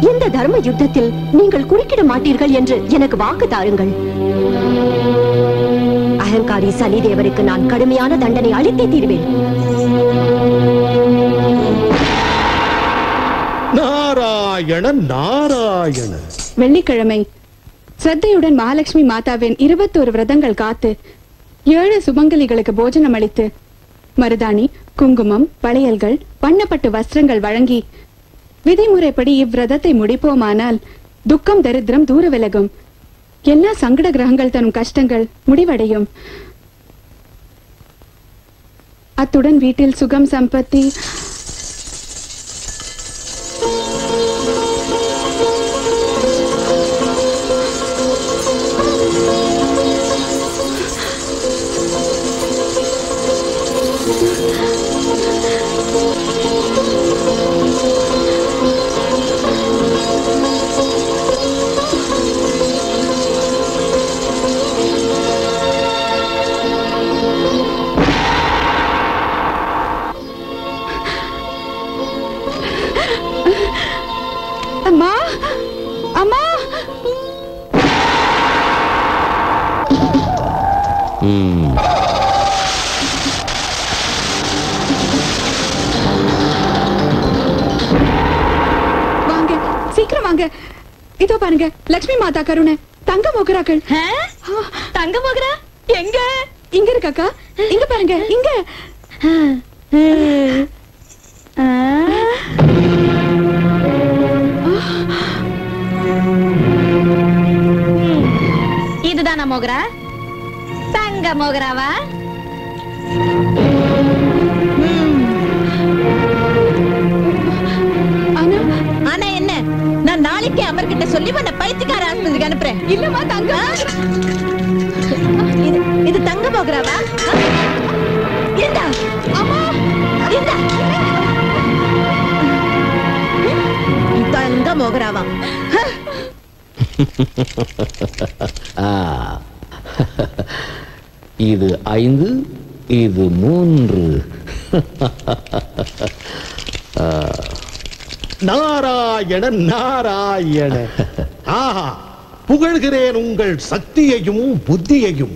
இந்த தர்ம யுத்தத்தில் நீங்கள் குறுக்கிட மாட்டீர்கள் என்று எனக்கு வாக்கு தாருங்கள். அகங்காரி சனி தேவருக்கு நான் கடுமையான தண்டனை அளித்தே தீர்வேன். நாராயணன் நாராயணன். வெள்ளிக்கிழமை சிரத்தையுடன் மகாலட்சுமி மாதாவின் 21 விரதங்கள் காத்து 7 சுமங்கலிகளுக்கு போஜனம் அளித்து மருதாணி, குங்குமம், வளையல்கள், வண்ணப்பட்டு வஸ்திரங்கள் வழங்கி விதிமுறைப்படி இவ்விரதத்தை முடிப்போமானால் துக்கம் தரித்திரம் தூர விலகும். எல்லா சங்கட கிரகங்கள் தரும் கஷ்டங்கள் முடிவடையும். அத்துடன் வீட்டில் சுகம் சம்பத்தி அம்மா அம்மா வாங்க, சீக்கிரம் வாங்க. இதோ பாருங்க, லட்சுமி மாதா கருணை தங்க மோகராக்கள். தங்க மோகரா எங்க? இங்க இருக்காக்கா, இங்க பாருங்க, இங்க. இதுதானா மோகரா? தங்க மோகராவா? ஆனா என்ன, நான் நாளைக்கு அமர்கிட்ட சொல்லி உன்னை பைத்தியக்கார ஆஸ்பத்திரிக்கு அனுப்புறேன். இல்லம்மா தங்க. இது தங்க மோகராவா? இந்தா அம்மா, இந்தா தங்க மோகராவா? இது 5, இது 3. நாராயணன் நாராயணன். ஆஹா, புகழ்கிறேன் உங்கள் சக்தியையும் புத்தியையும்.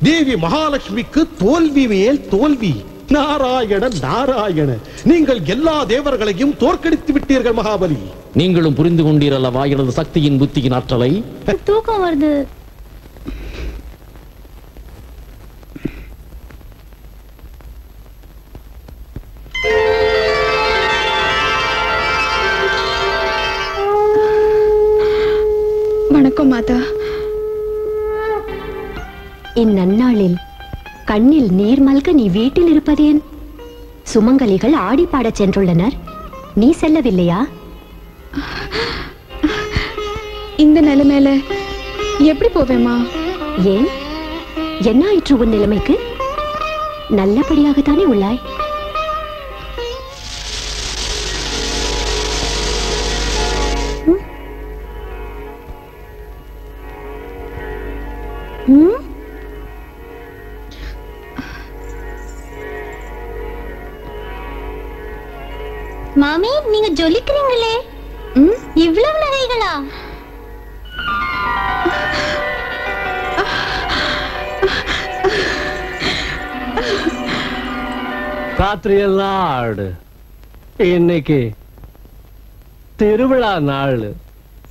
தேவி மகாலட்சுமிக்கு தோல்வி மேல் தோல்வி. நாராயணன் நாராயணன். நீங்கள் எல்லா தேவர்களையும் தோற்கடித்து விட்டீர்கள் மகாபலி. நீங்களும் புரிந்து கொண்டீரல்லவா எனது சக்தியின் புத்தியின் ஆற்றலை? தூக்கம் வருது. வணக்கம் மாதா. இந்நன்னாளில் கண்ணில் நீர் மல்க நீ வீட்டில் இருப்பதேன்? சுமங்கலிகள் ஆடி பாடச் சென்றுள்ளனர், நீ செல்லவில்லையா? இந்த நிலைமையில எப்படி போவேமா? ஏன், என்ன ஆயிற்று உன் நிலைமைக்கு? நல்லபடியாகத்தானே உள்ளாய். மாமி, நீங்க ஜொலிக்கிறீங்களே, இவ்வளவு நகைகளா? ராத்திரியெல்லாம் ஆடு. இன்னைக்கு திருவிழா நாள்.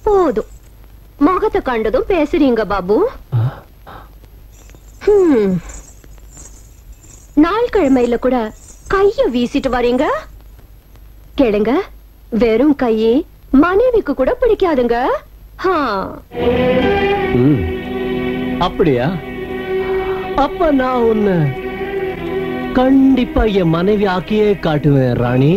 போதும், முகத்தை கண்டதும் பேசுறீங்க பாபு. நாள் கிழமையில கூட கைய வீசிட்டு வரீங்க. கேளுங்க, வெறும் கையே மனைவிக்கு கூட பிடிக்காதுங்க. அப்படியா? அப்ப நான் உன்னை கண்டிப்பா என் மனைவி ஆக்கியே காட்டுவேன் ராணி.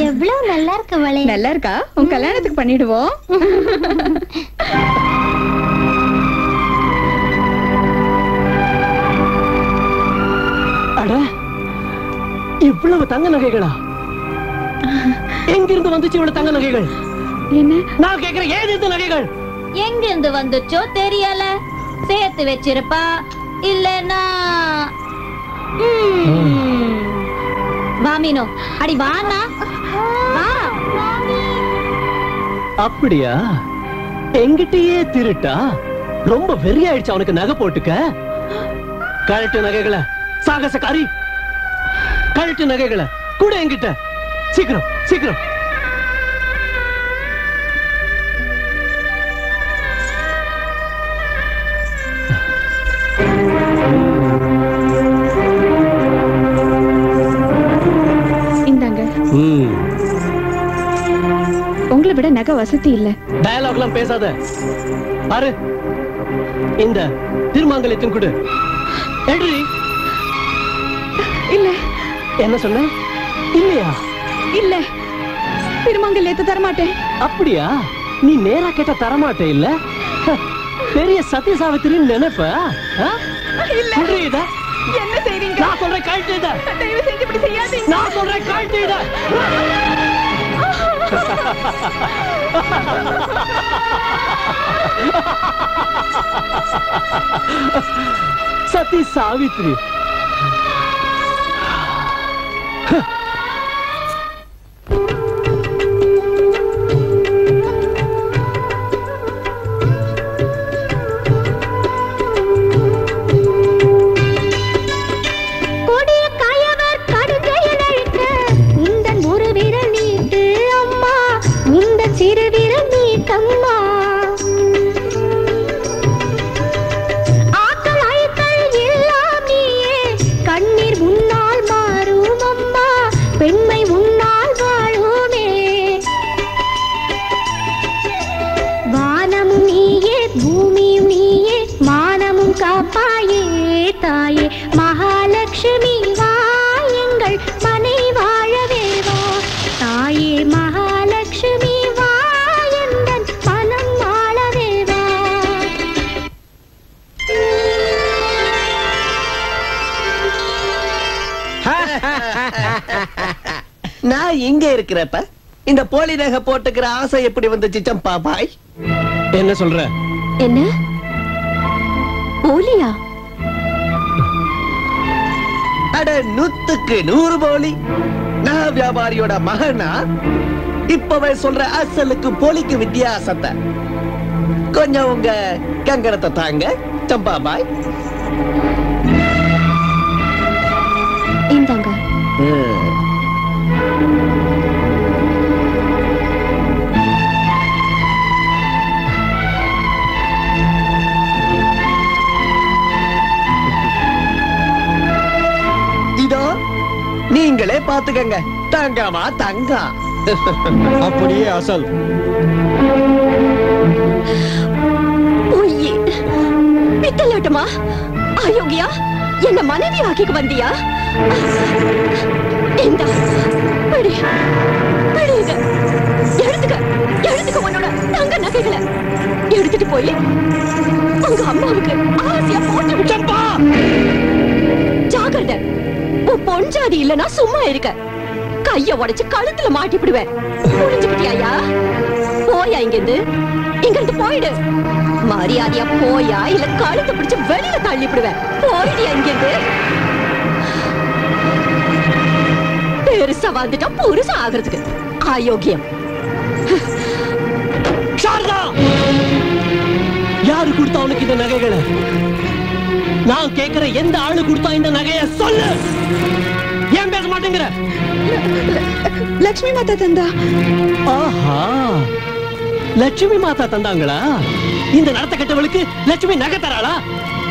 எவ்வளவு நல்லா இருக்கவளே. நல்லா இருக்கா? உன் கல்யாணத்துக்கு பண்ணிடுவோம். அட, இவ்வளவு தங்க நகைகளா? எங்கிருந்து வந்துச்சு இவ்வளவு தங்க நகைகள்? என்ன நான் கேக்குறேன், ஏன் இந்த நகைகள் எங்கிருந்து வந்துச்சோ தெரியல. சேர்த்து வச்சிருப்பா, இல்லன்னா வாமினோ. அடி வானா வா. அப்படியா? எங்கிட்டயே திருட்டா? ரொம்ப வெறி ஆயிடுச்சு அவனுக்கு நகை போட்டுக்க. கழட்டு நகைகளை சாகசக்காரி, கழட்டு நகைகளை கூட என்கிட்ட. சீக்கிரம் சீக்கிரம். இந்தாங்க. உங்களை விட நகை வசதி இல்ல. டயலாக் எல்லாம் பேசாத. பாரு, இந்த திருமாங்கல்யத்தின் கொடு. இல்ல. என்ன சொன்ன? இல்லையா? இல்ல, திருமாங்கல்யத்தை தரமாட்டேன். அப்படியா? நீ நேரா கேட்ட தரமாட்டே இல்ல? பெரிய சத்திய சாவித்திரின்னு நினைப்ப? என்ன செய்வீங்க? நான் சொல்றேன், கழட்டு இத. தயவு செஞ்சு இப்படி செய்யாதீங்க. நான் சொல்றேன், கழட்டு இத. சத்தி சாவித்ரி. நான் இங்க இருக்கிறப்ப இந்த போலி நகை போட்டுக்கிற ஆசை எப்படி வந்துச்சு சம்பா பாய்? என்ன சொல்ற? என்ன போலியா? அட 100க்கு 100 போலி. நான் வியாபாரியோட மகனா இப்பவே சொல்ற அசலுக்கு போலிக்கு வித்தியாசத்தை கொஞ்சம் உங்க கங்கணத்தை தாங்க சம்பா பாய். இந்தாங்க. இதோ நீங்களே பாத்துக்கங்க. தங்கமா தங்கம். அப்படியே அசல். பித்தலாட்டமா? அயோக்கியா, என்ன மனைவி ஆக்கிக்கு வந்தியா? இந்த பிடி பிடி, இத எடுத்துக்க எடுத்துக்க. உன்னோட தங்க நகைகளை எடுத்துட்டு போய் உங்க அம்மாவுக்கு ஆசையா போட்டு விட்டப்பா. ஜாகிரதை, உன் பொன் ஜாதி இல்லனா சும்மா இருக்க. கைய உடைச்சு கழுத்துல மாட்டிவிடுவேன். புரிஞ்சுக்கிட்டியா? போயா இங்கிருந்து, இங்கிருந்து போயிடு. மரியாதையா போயா, இல்ல கழுத்தை பிடிச்சு வெளியில தள்ளிவிடுவேன். போயிடியா இங்கிருந்து. பெருசா வந்துட்டா புருஷா ஆகிறதுக்கு அயோக்கியம். யாரு கொடுத்தா உனக்கு இந்த நகைகளை? நான் கேக்குற எந்த ஆளு கொடுத்தா இந்த நகைய சொல்லு. ஏன் பேச மாட்டேங்கிற? லட்சுமி மாதா தந்தா. ஆஹா, லட்சுமி மாதா தந்தாங்களா? இந்த நடத்த கெட்டவளுக்கு லட்சுமி நகை தராளா?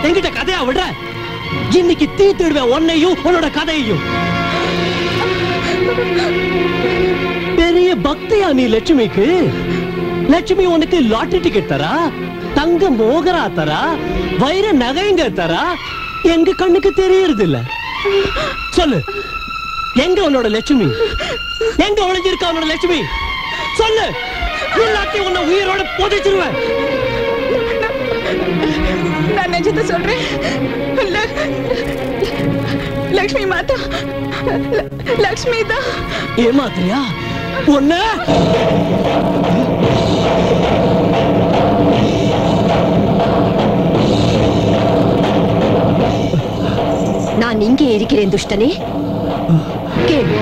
என்கிட்ட கதையா விடுற? இன்னைக்கு தீர்த்துடுவேன் உன்னையும் உன்னோட கதையையும். பெரிய பக்தியா நீ லட்சுமிக்கு? லட்சுமி உனக்கு லாட்டரி டிக்கெட் தரா, தங்க மோகரா தரா, வைர நகைங்க தரா? எங்க கண்ணுக்கு தெரியறது இல்ல. சொல்லு, எங்க உன்னோட லட்சுமி? எங்க ஒளிஞ்சிருக்கா உன்னோட லட்சுமி? சொல்லு, இல்லாட்டி உன்னை உயிரோட புதைச்சிருவேன். நான் நிஜத்தை சொல்றேன். லக்ஷ்மி மாதா, லக்ஷ்மி தான். ஏமாத்திரியா ஒன்ன? நான் இங்கே இருக்கிறேன் துஷ்டனே. கேள்,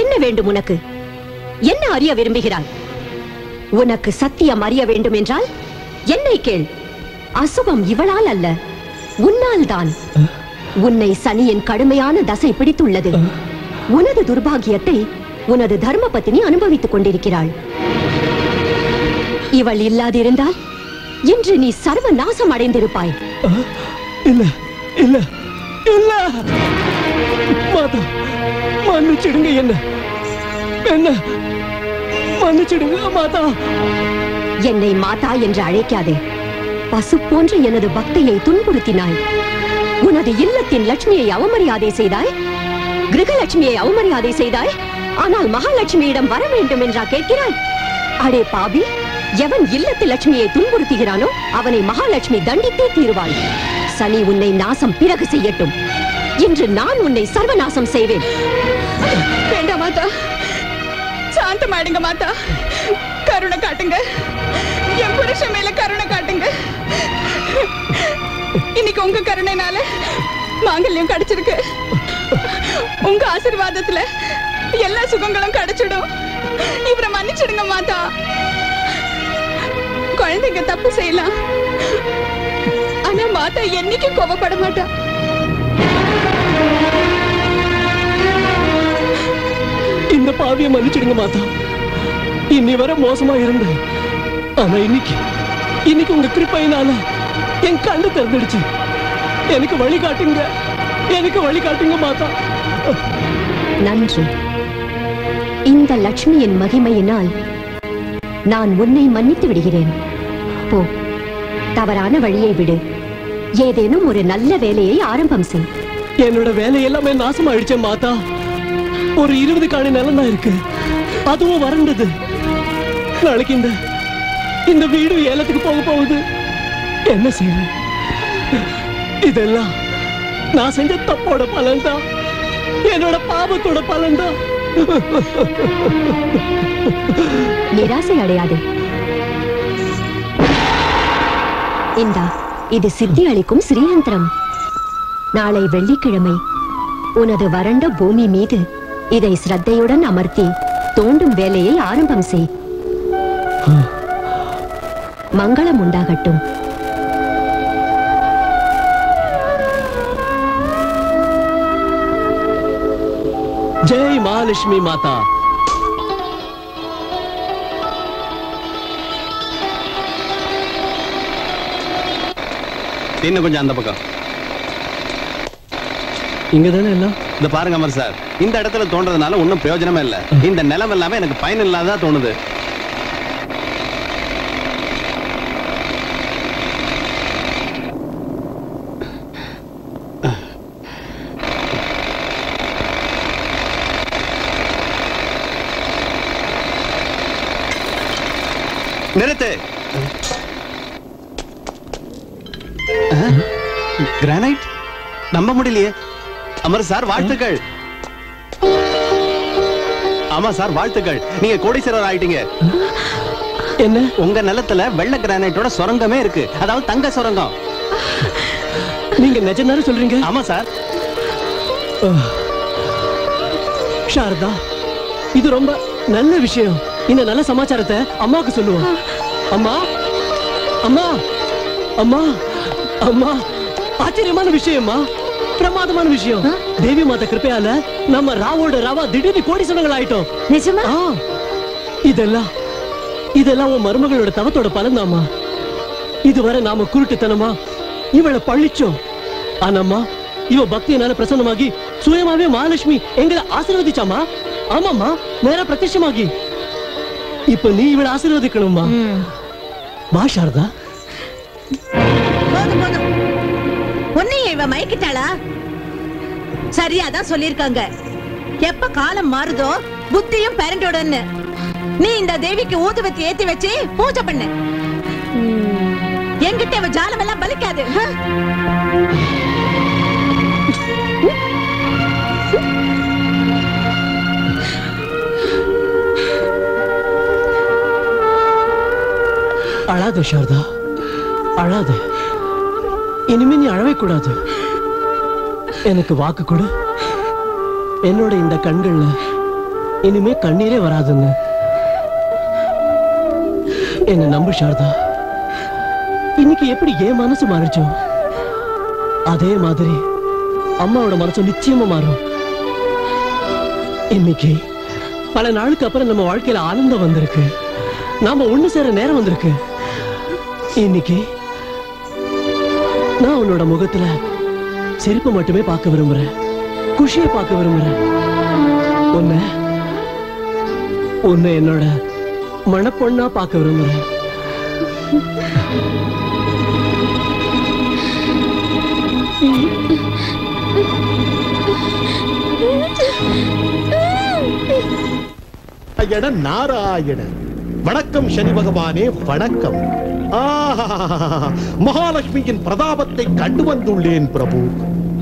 என்ன வேண்டும் உனக்கு? என்ன அறிய விரும்புகிறாய்? உனக்கு சத்தியம் அறிய வேண்டும் என்றால் என்னை கேள். அசுபம் இவளால் அல்ல, உன்னால் தான். உன்னை சனியின் கடுமையான தசை பிடித்துள்ளது. உனது துர்பாகியத்தை உனது தர்ம பத்தினி அனுபவித்துக் கொண்டிருக்கிறாள். இவள் இல்லாதிருந்தால் இன்று நீ சர்வ நாசம் அடைந்திருப்பாய். இல்ல இல்ல இல்ல மாதா, மன்னிச்சிடுங்க. என்ன என்ன மன்னிச்சிடுங்க மாதா. என்னை மாதா என்று அழைக்காதே. பசு போன்ற எனது பக்தியை துன்புறுத்தினாய். உனது இல்லத்தின் லட்சுமியை அவமரியாதை செய்தாய். கிரகலட்சுமியை அவமரியாதை செய்தாய். ஆனால் மகாலட்சுமியிடம் வர வேண்டும் என்றா கேட்கிறாய்? அடே பாவி, எவன் இல்லத்து லட்சுமியை துன்புறுத்துகிறானோ அவனை மகாலட்சுமி தண்டித்தே தீருவாள். சனி உன்னை நாசம் பிறகு செய்யட்டும். இன்று நான் உன்னை சர்வநாசம் செய்வேன். வேண்டாம் மாதா, சாந்தமாயிடுங்க மாதா. கருணை காட்டுங்க, என் புருஷன் மேல கருணை காட்டுங்க. இன்னைக்கு உங்க கருணைனால மாங்கல்யம் கிடைச்சிருக்கு. உங்க ஆசீர்வாதத்துல எல்லா சுகங்களும் கிடைச்சிடும். இவரை மன்னிச்சிடுங்க மாதா. குழந்தைங்க தப்பு செய்யலாம், ஆனா மாதா என்னைக்கு கோபப்பட மாட்டா. இந்த பாவியை மன்னிச்சிடுங்க மாதா. இன்னி வரை மோசமா இருந்தேன், ஆனா இன்னைக்கு உங்க கிருபையினால என் கண்ணு திறந்துடுச்சு. எனக்கு வழிகாட்டுங்க, எனக்கு வழிகாட்டுங்க மாதா. நன்று. இந்த லட்சுமியின் மகிமையினால் நான் உன்னை மன்னித்து விடுகிறேன். போ, தவறான வழியை விடு. ஏதேனும் ஒரு நல்ல வேலையை ஆரம்பம் செய். என்னோட வேலை எல்லாமே நாசமாயிடுச்சே மாதா. ஒரு 20 காணி நிலம் தான் இருக்கு, அதுவும் வறண்டது. நாளைக்கு இந்த வீடு ஏலத்துக்கு போக போகுது. என்ன செய்வேன்? இதெல்லாம் நான் செஞ்ச தப்போட பலன் தான், என்னோட பாவத்தோட பலன் தான். நிராசை அடையாதே. இந்தா, இது சித்தி அளிக்கும் ஸ்ரீயந்திரம். நாளை வெள்ளிக்கிழமை உனது வறண்ட பூமி மீது இதை ஸ்ரத்தையுடன் அமர்த்தி தோண்டும் வேலையை ஆரம்பம் செய். மங்களம் உண்டாகட்டும். ஜெய் மகாலட்சுமி மாதா. இன்னும் கொஞ்சம் அந்த பக்கம். இங்கதானே எல்லாம். இந்த பாருங்க அமர் சார், இந்த இடத்துல தோன்றதுனால ஒன்னும் பிரயோஜனமே இல்ல. இந்த நிலம் எல்லாமே எனக்கு பயன் இல்லாததா தோணுது. நிறுத்து. கிரானைட் நம்ப முடியலையே. அமர் சார் வாழ்த்துக்கள். ஆமா சார் வாழ்த்துக்கள், நீங்க கோடீஸ்வரர் ஆயிட்டீங்க. என்ன? உங்க நிலத்துல வெள்ளை கிரானைட்டோட சுரங்கமே இருக்கு, அதாவது தங்க சுரங்கம். நீங்க நிஜம்தானே சொல்றீங்க? ஆமா சார். சாரதா, இது ரொம்ப நல்ல விஷயம். இந்த நல்ல சமாச்சாரத்தை அம்மாவுக்கு சொல்லுவோம். அம்மா அம்மா அம்மா அம்மா, ஆச்சரியமான விஷயம்மா, பிரமாதமான விஷயம். தேவி மாதா கிருப்பையால நம்ம ராவோட ராவா திடீர்னு கோடீஸ்வரங்கள் ஆயிட்டோம். நிஜமா? இதெல்லாம் உன் மருமகளோட தவத்தோட பலன்தாம்மா. இதுவரை நாம குருட்டுத்தனமா இவளை பழிச்சோம். ஆனாம்மா, இவ பக்தியினால பிரசன்னமாகி சுயமாவே மகாலட்சுமி எங்களை ஆசீர்வதிச்சாமா. ஆமாம்மா, நேரா பிரத்யட்சமாகி. இப்ப நீ இவளை ஆசீர்வதிக்கணும்மா. வா சாரதா. போதும் போதும், உன்னைய இவ மயக்கிட்டாளா? சரியாதான் சொல்லிருக்காங்க. எப்ப காலம் மாறுதோ புத்தியும் பேரண்டோடன்னு நீ இந்த தேவிக்கு ஊதுவத்தி ஏத்தி வச்சு பூஜை பண்ணு. என்கிட்ட அவ ஜாலம் எல்லாம் பலிக்காது. அழாத சாரதா, அழாத. இனிமே நீ அழவே கூடாது. எனக்கு வாக்கு கொடு, என்னோட இந்த கண்கள்ல இனிமே கண்ணீரே வராதுன்னு. என்ன நம்பு சாரதா. இன்னைக்கு எப்படி என் மனசு மாறிச்சோ அதே மாதிரி அம்மாவோட மனசு நிச்சயமா மாறும். இன்னைக்கு பல நாளுக்கு அப்புறம் நம்ம வாழ்க்கையில ஆனந்தம் வந்திருக்கு. நாம ஒண்ணு சேர நேரம் வந்திருக்கு. இன்னைக்கு நான் உன்னோட முகத்துல சிரிப்பு மட்டுமே பார்க்க விரும்புறேன், குஷியை பார்க்க விரும்புறேன். உன்னை என்னோட மணப்பொண்ணா பார்க்க விரும்புறேன். நாராயணன். வணக்கம் சனி பகவானே, வணக்கம். மகாலட்சுமியின் பிரதாபத்தை கண்டு வந்துள்ளேன் பிரபு.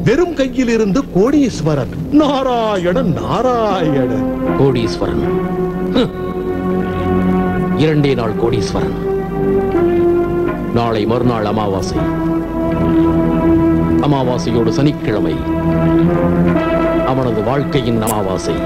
வெறும் கையில் இருந்து கோடீஸ்வரன். நாராயணன் நாராயணன். கோடீஸ்வரன், 2 நாள் கோடீஸ்வரன். நாளை மறுநாள் அமாவாசை. அமாவாசையோடு சனிக்கிழமை அவனது வாழ்க்கையின் அமாவாசை.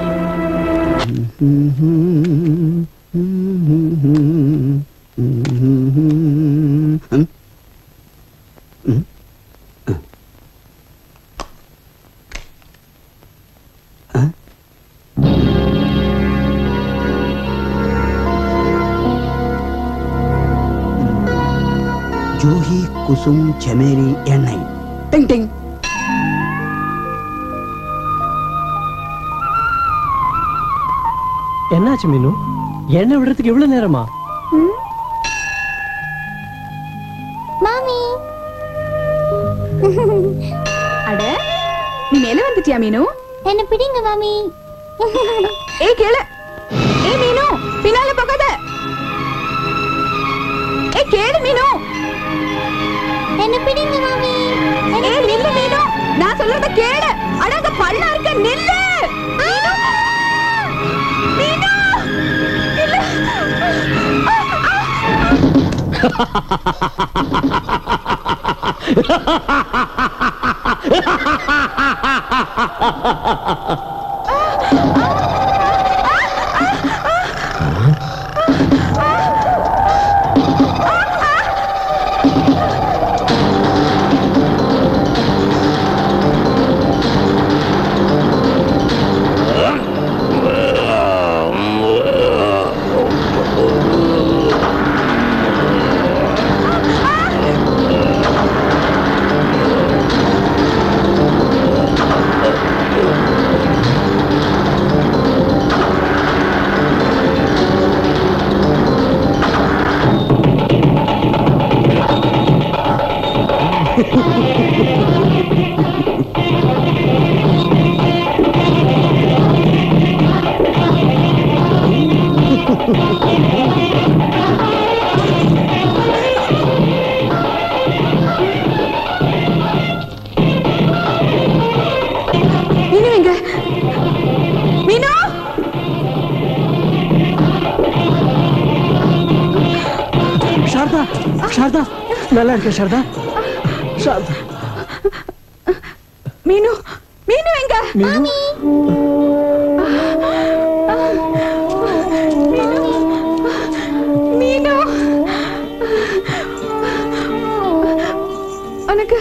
ஜூஹி குசும் செமேரி எண்ணெய். டிங் டிங். என்னாச்சு மீனு? எண்ணெய் விடுறதுக்கு இவ்வளவு நேரமா? மாமி. அட, நீ மேல வந்துட்டியா மீனு? என்ன பிடிங்க மாமி. ஏய் கேளு. ஏய் மீனு, பின்னால போகாத. ஏய் கேளு மீனு. என்ன பிடிங்க மாமி. ஏய் நில்லு மீனு. நான் சொல்றத கேளு. அட அங்க பள்ளம் இருக்க, நில்லு. மீனு. மீனு. நில்லு. சாரதா, நல்லா இருக்க சாரதா? சாரதா. மீனு, மீனு எங்க? மீனு. மீனு. உனக்கு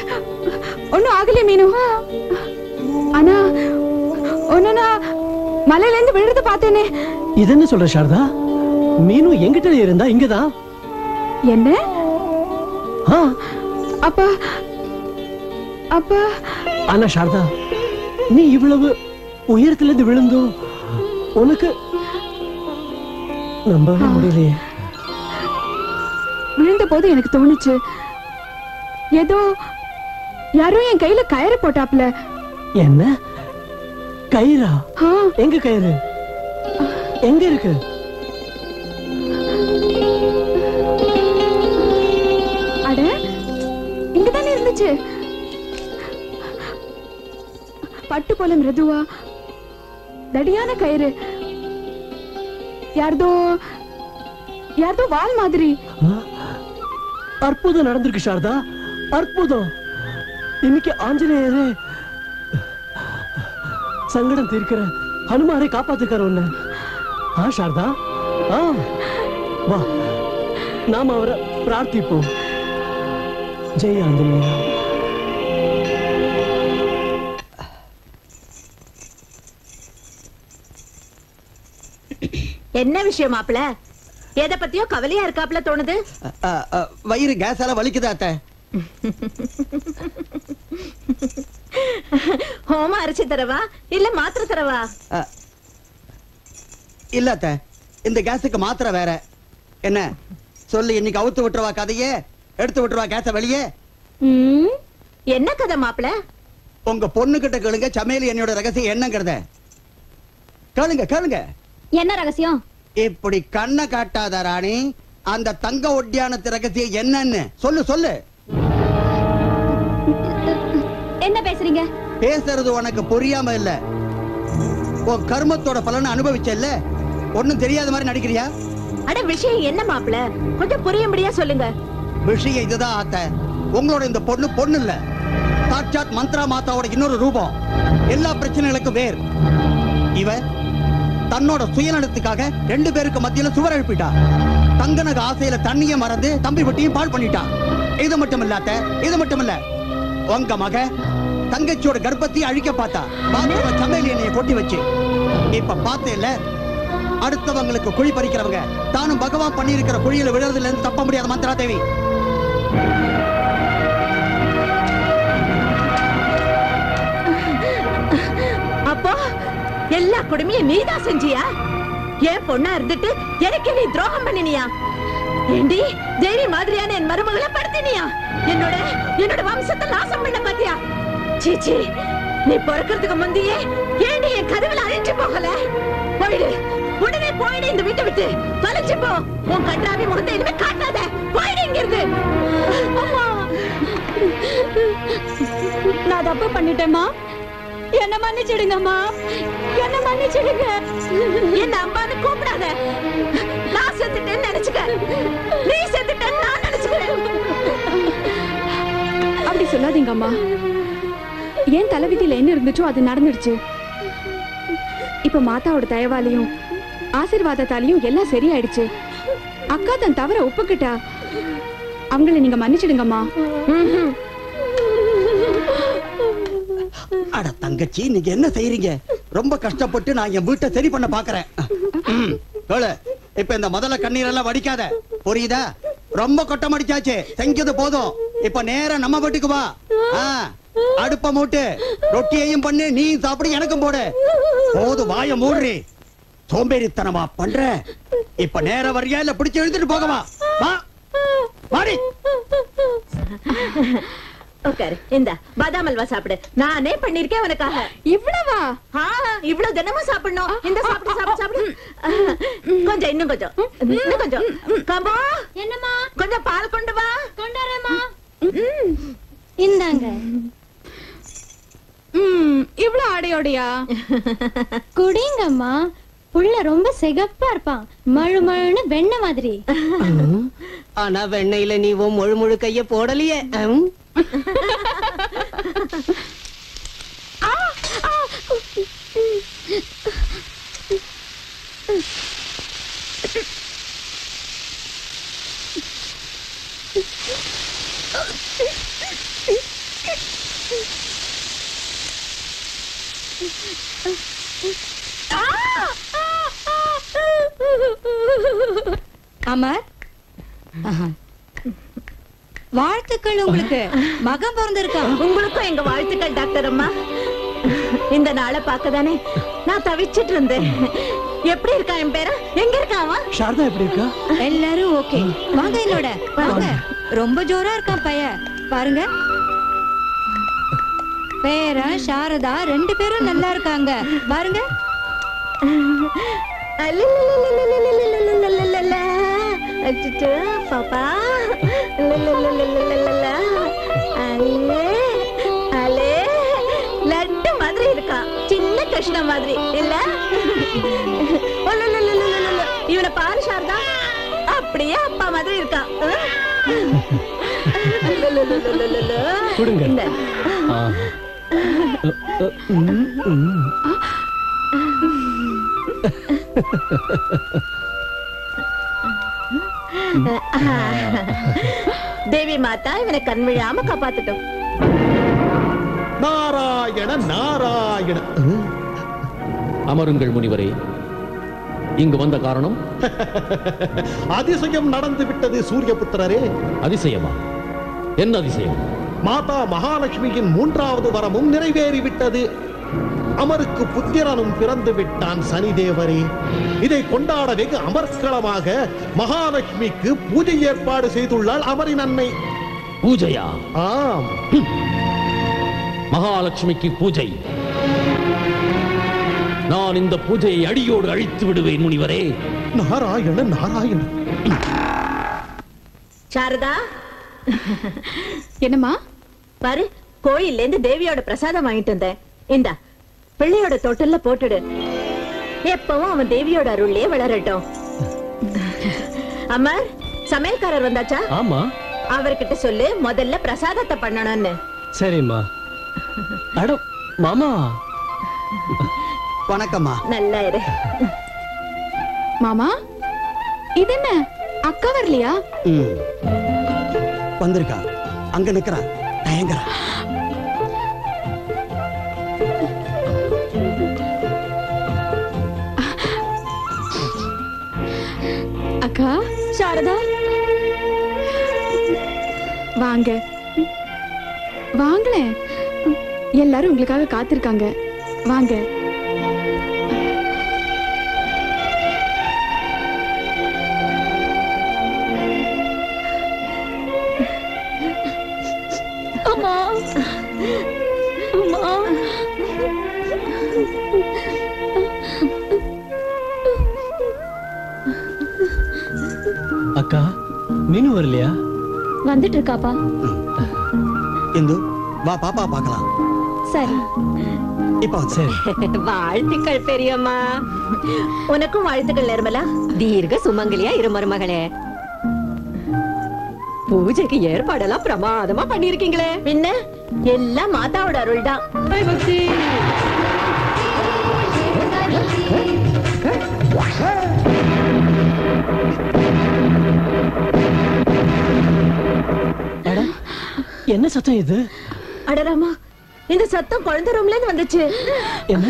ஒண்ணும் ஆகலையே மீனு? ஆனா ஒன்னு நான் மலையில இருந்து விழுறது பார்த்தேனே. இது என்ன சொல்ற சாரதா? மீனு எங்கிட்ட இருந்தா இங்கதான். என்ன? அப்ப அப்ப ஆனா சாரதா, நீ இவ்வளவு உயரத்துல இருந்து விழுந்தோம் உனக்கு நம்பவே முடியலையே. விழுந்த போது எனக்கு தோணுச்சு ஏதோ யாரோ என் கையில கயிறு போட்டாப்ல. என்ன கயிறா? எங்க கயிறு? எங்க இருக்கு? அட இங்கதானே இருந்துச்சு. பட்டு போல மிருதுவா தடியான கயிறு. யார்தோ வால் மாதிரி. அற்புதம் நடந்திருக்கு சாரதா, அற்புதம். இன்னைக்கு ஆஞ்சநேயரே சங்கடம் தீர்க்கிற ஹனுமாரை காப்பாத்துக்கார உன்ன. சாரதா, வா நாம அவரை பிரார்த்திப்போம். ஜெய் ஆஞ்சநேயா. என்ன விஷயம் மாப்பிள? எதை பத்தியோ கவலையா இருக்காப்ல தோணுது. வயிறு கேஸால வலிக்குதா அத்தை? ஹோமா அரைச்சு தரவா இல்ல மாத்திரை தரவா? இல்ல அத்தை, இந்த கேஸுக்கு மாத்திரை வேற. என்ன சொல்லு, இன்னைக்கு அவுத்து விட்டுருவா கதையே, எடுத்து விட்டுருவா கேஸ வெளியே. என்ன கதை மாப்பிள? உங்க பொண்ணு கிட்ட கேளுங்க, சமையல் என்னோட ரகசியம் என்னங்கிறத கேளுங்க. கேளுங்க. என்ன ரகசியம்? இப்படி கண்ணை காட்டாத ராணி, அந்த தங்க ஒட்டியானத்து ரகசியம் என்னன்னு சொல்லு. சொல்லு. என்ன பேசுறீங்க? பேசுறது உனக்கு புரியாம இல்ல, உன் கர்மத்தோட பலனை அனுபவிச்சல்ல, ஒண்ணும் தெரியாத மாதிரி நடிக்கிறியா? அட விஷயம் என்ன மாப்பிள, கொஞ்சம் புரியும்படியா சொல்லுங்க. விஷயம் இதுதான் ஆத்த, உங்களோட இந்த பொண்ணு இல்ல, சாட்சாத் மந்த்ரா மாதாவோட இன்னொரு ரூபம். எல்லா பிரச்சனைகளுக்கும் வேர். இவ தன்னோட சுயநலத்துக்காக 2 பேருக்கு மத்தியில சுவர் எழுப்பிட்டா. தங்கனக ஆசையில தண்ணிய மறந்து தம்பி வட்டியும் பால் பண்ணிட்டா. இது மட்டும் இல்லாத, இது மட்டும் இல்ல, உங்க மக தங்கச்சியோட கர்ப்பத்தையும் அழிக்க பார்த்தா. சமையல் எண்ணெயை கொட்டி வச்சு இப்ப பார்த்தேல்ல, அடுத்தவங்களுக்கு குழி பறிக்கிறவங்க தானும் பகவான் பண்ணி இருக்கிற குழியில விழுறதுல இருந்து தப்ப முடியாத மந்த்ரா தேவி. அப்போ எல்லா கொடுமையும் நீதான் செஞ்சியா? ஏன் பொண்ணா இருந்துட்டு எனக்கு நீ துரோகம் பண்ணினியா? ஏண்டி தேவி மாதிரியான என் மருமகளை படுத்தினியா? என்னோட வம்சத்தை நாசம் பண்ண பாத்தியா? சீச்சி, நீ பிறக்கிறதுக்கு முந்தையே ஏண்டி என் கதவுல அழிஞ்சு போகல? போயிடு, உடனே போயிடு, இந்த வீட்டை விட்டு தொலைச்சு போ. உன் கன்றாவி முகத்தை இனிமே காட்டாத, போயிடு இங்கிருந்து. நான் தப்பு பண்ணிட்டேமா, என்ன மன்னிச்சிடுங்கம்மா, என்ன மன்னிச்சிடுங்க. என்ன அம்மான்னு கூப்பிடாத. நான் செத்துட்டேன்னு நினைச்சுக்க, நீ செத்துட்டேன்னு நான் நினைச்சுக்கிறேன். அப்படி சொல்லாதீங்க அம்மா. ஏன் தலைவிதியில என்ன இருந்துச்சோ அது நடந்துடுச்சு. இப்ப மாதாவோட தயவாலையும் ஆசீர்வாதத்தாலையும் எல்லாம் சரியாயிடுச்சு. அக்கா தன் தவற ஒப்புக்கிட்டா. அவங்களை நீங்க மன்னிச்சிடுங்கம்மா. அட தங்கச்சி, நீங்க என்ன செய்யறீங்க? ரொம்ப கஷ்டப்பட்டு நான் என் வீட்டை சரி பண்ண பாக்குறேன். இப்ப இந்த முதல்ல கண்ணீர் எல்லாம் வடிக்காத, புரியுதா? ரொம்ப கொட்டம் அடிச்சாச்சு, செஞ்சது போதும். இப்ப நேரா நம்ம வீட்டுக்கு வா. அடுப்ப மூட்டு, ரொட்டியையும் பண்ணு, நீயும் சாப்பிடு, எனக்கும் போடு. போது, வாய மூடுறி. சோம்பேறித்தனமா பண்ற. இப்ப நேர வரியா இல்ல பிடிச்சு எழுந்துட்டு போகவா? வா வாடி. உட்காரு, இந்த பாதாம் அல்வா சாப்பிடு. நானே பண்ணிருக்கேன் உனக்காக. இவ்வளவா? இவ்வளவு தினமும் சாப்பிடணும். இந்த சாப்பிடு சாப்பிடு சாப்பிடு. கொஞ்சம், இன்னும் கொஞ்சம், இன்னும் கொஞ்சம். கம்போ, என்னம்மா? கொஞ்சம் பால் கொண்டு வா. கொண்டாரேம்மா. இந்தாங்க. இவ்வளவு ஆடையோடையா? குடிங்கம்மா, புள்ள ரொம்ப சிகப்பா இருப்பான், மழு மழுன்னு வெண்ணெய் மாதிரி. ஆனா வெண்ணெயில நீ முழு கைய போடலையே. அமர், வாழ்த்துக்கள் உங்களுக்கு. மகன் பிறந்திருக்கான். உங்களுக்கும் எங்க வாழ்த்துக்கள் டாக்டர் அம்மா. இந்த நாளை பார்க்கதானே நான் தவிச்சிட்டு இருந்தேன். எப்படி இருக்கா என் பேர? எங்க இருக்காவா? சாரதா எப்படி இருக்கா? எல்லாரும் ஓகே. வாங்க என்னோட வாங்க. ரொம்ப ஜோரா இருக்கான் பையன், பாருங்க. பேரன் சாரதா 2 பேரும் நல்லா இருக்காங்க பாருங்க. பாப்பா லட்டு மாதிரி இருக்கா, சின்ன கிருஷ்ண மாதிரி இல்ல? இவனை பாரு சாரதா, அப்படியே அப்பா மாதிரி இருக்கா. கொடுங்க. தேவி மாதா இவனை கண் விழாம காப்பாத்துட்டோம். நாராயண நாராயண. அமருங்கள் முனிவரே. இங்கு வந்த காரணம்? அதிசயம் நடந்து விட்டது சூரியபுத்திரரே. அதிசயமா? என்ன அதிசயம்? மாதா மகாலட்சுமியின் 3வது வரமும் நிறைவேறிவிட்டது. அமருக்கு புத்திரனும் பிறந்து விட்டான் சனிதேவரே. இதை கொண்டாட வெகு அமர்க்களமாக மகாலட்சுமிக்கு பூஜை ஏற்பாடு செய்துள்ளாள் அமரின் அன்னை. பூஜையா? ஆம். மகாலட்சுமிக்கு பூஜை? நான் இந்த பூஜையை அடியோடு அழித்து விடுவேன் முனிவரே. நாராயண நாராயண. சாரதா, என்னம்மா? பாரு, கோயில்ல இருந்து தேவியோட பிரசாதம் வாங்கிட்டு வந்தேன். இந்தா, பிள்ளையோட தொட்டில்ல போட்டுடு. எப்பவும் அவன் தேவியோட அருள்லயே வளரட்டும். அம்மா, சமையல்காரர் வந்தாச்சா? ஆமா. அவர்கிட்ட சொல்லு முதல்ல பிரசாதத்தை பண்ணணும்னு. சரிம்மா. அட மாமா. வணக்கம்மா. நல்லா இரு. மாமா, இது என்ன அக்கா வரலையா? வந்திருக்கா, அங்க நிக்கிறா, தயங்கறா. அக்கா. சாரதா, வாங்க வாங்களேன், எல்லாரும் உங்களுக்காக காத்திருக்காங்க. வாங்க. அம்மா அம்மா, அக்கா மீனு வரலையா? வந்துட்டு இருக்காப்பா. இந்து வா, பாப்பா பார்க்கலாம். சரி. இப்ப சரி. வாழ்த்துக்கள் பெரியம்மா. உனக்கும் வாழ்த்துக்கள் நிர்மலா. தீர்க்க சுமங்கலியா இரு மருமகளே. பூஜைக்கு ஏற்பாடெல்லாம் பிரமாதமா பண்ணிருக்கீங்களே. பின்ன எல்லாம் மாதாவோட அருள் தான். என்ன சத்தம் இது? அடராமா, இந்த சத்தம் குழந்தை ரூம்ல இருந்து வந்துச்சு. என்ன?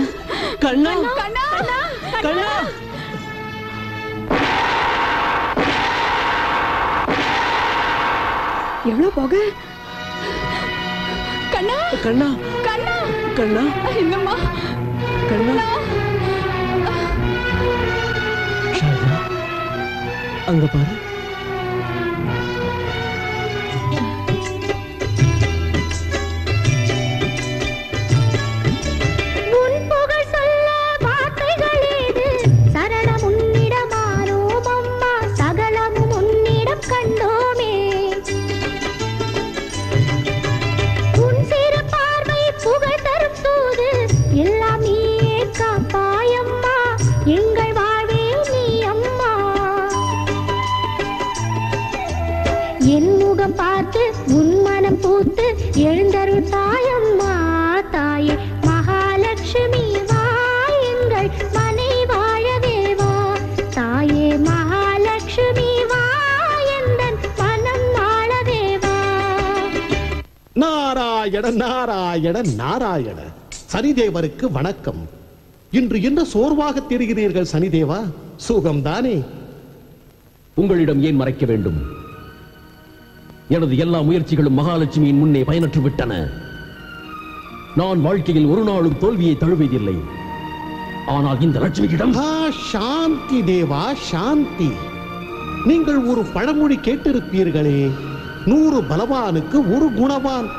கண்ணா கண்ணா கண்ணா. எவ்வளவு போக? கண்ணா கண்ணா கண்ணா கண்ணா. என்னம்மா கண்ணா. சாரதா, அங்க பாரு. எழுந்தருள் தாயம்மா தாயே மகாலட்சுமி வா, எங்கள் மனை வாழவே வா. தாயே மகாலட்சுமி வா, எந்தன் மனம் வாழவே வா. நாராயண நாராயண நாராயண. சனிதேவருக்கு வணக்கம். இன்று என்ன சோர்வாக தெரிகிறீர்கள் சனிதேவா? சுகம்தானே? உங்களிடம் ஏன் மறைக்க வேண்டும்? எனது எல்லா முயற்சிகளும் மகாலட்சுமியின் முன்னே பயனற்று விட்டன. நான் வாழ்க்கையில் ஒரு நாளும் தோல்வியை தழுவியதில்லை. ஆனால் இந்த லட்சுமியிடம்... சாந்தி தேவா, சாந்தி. நீங்கள் ஒரு பழமொழி கேட்டிருப்பீர்களே, 100 பலவானுக்கு 1 குணவான்.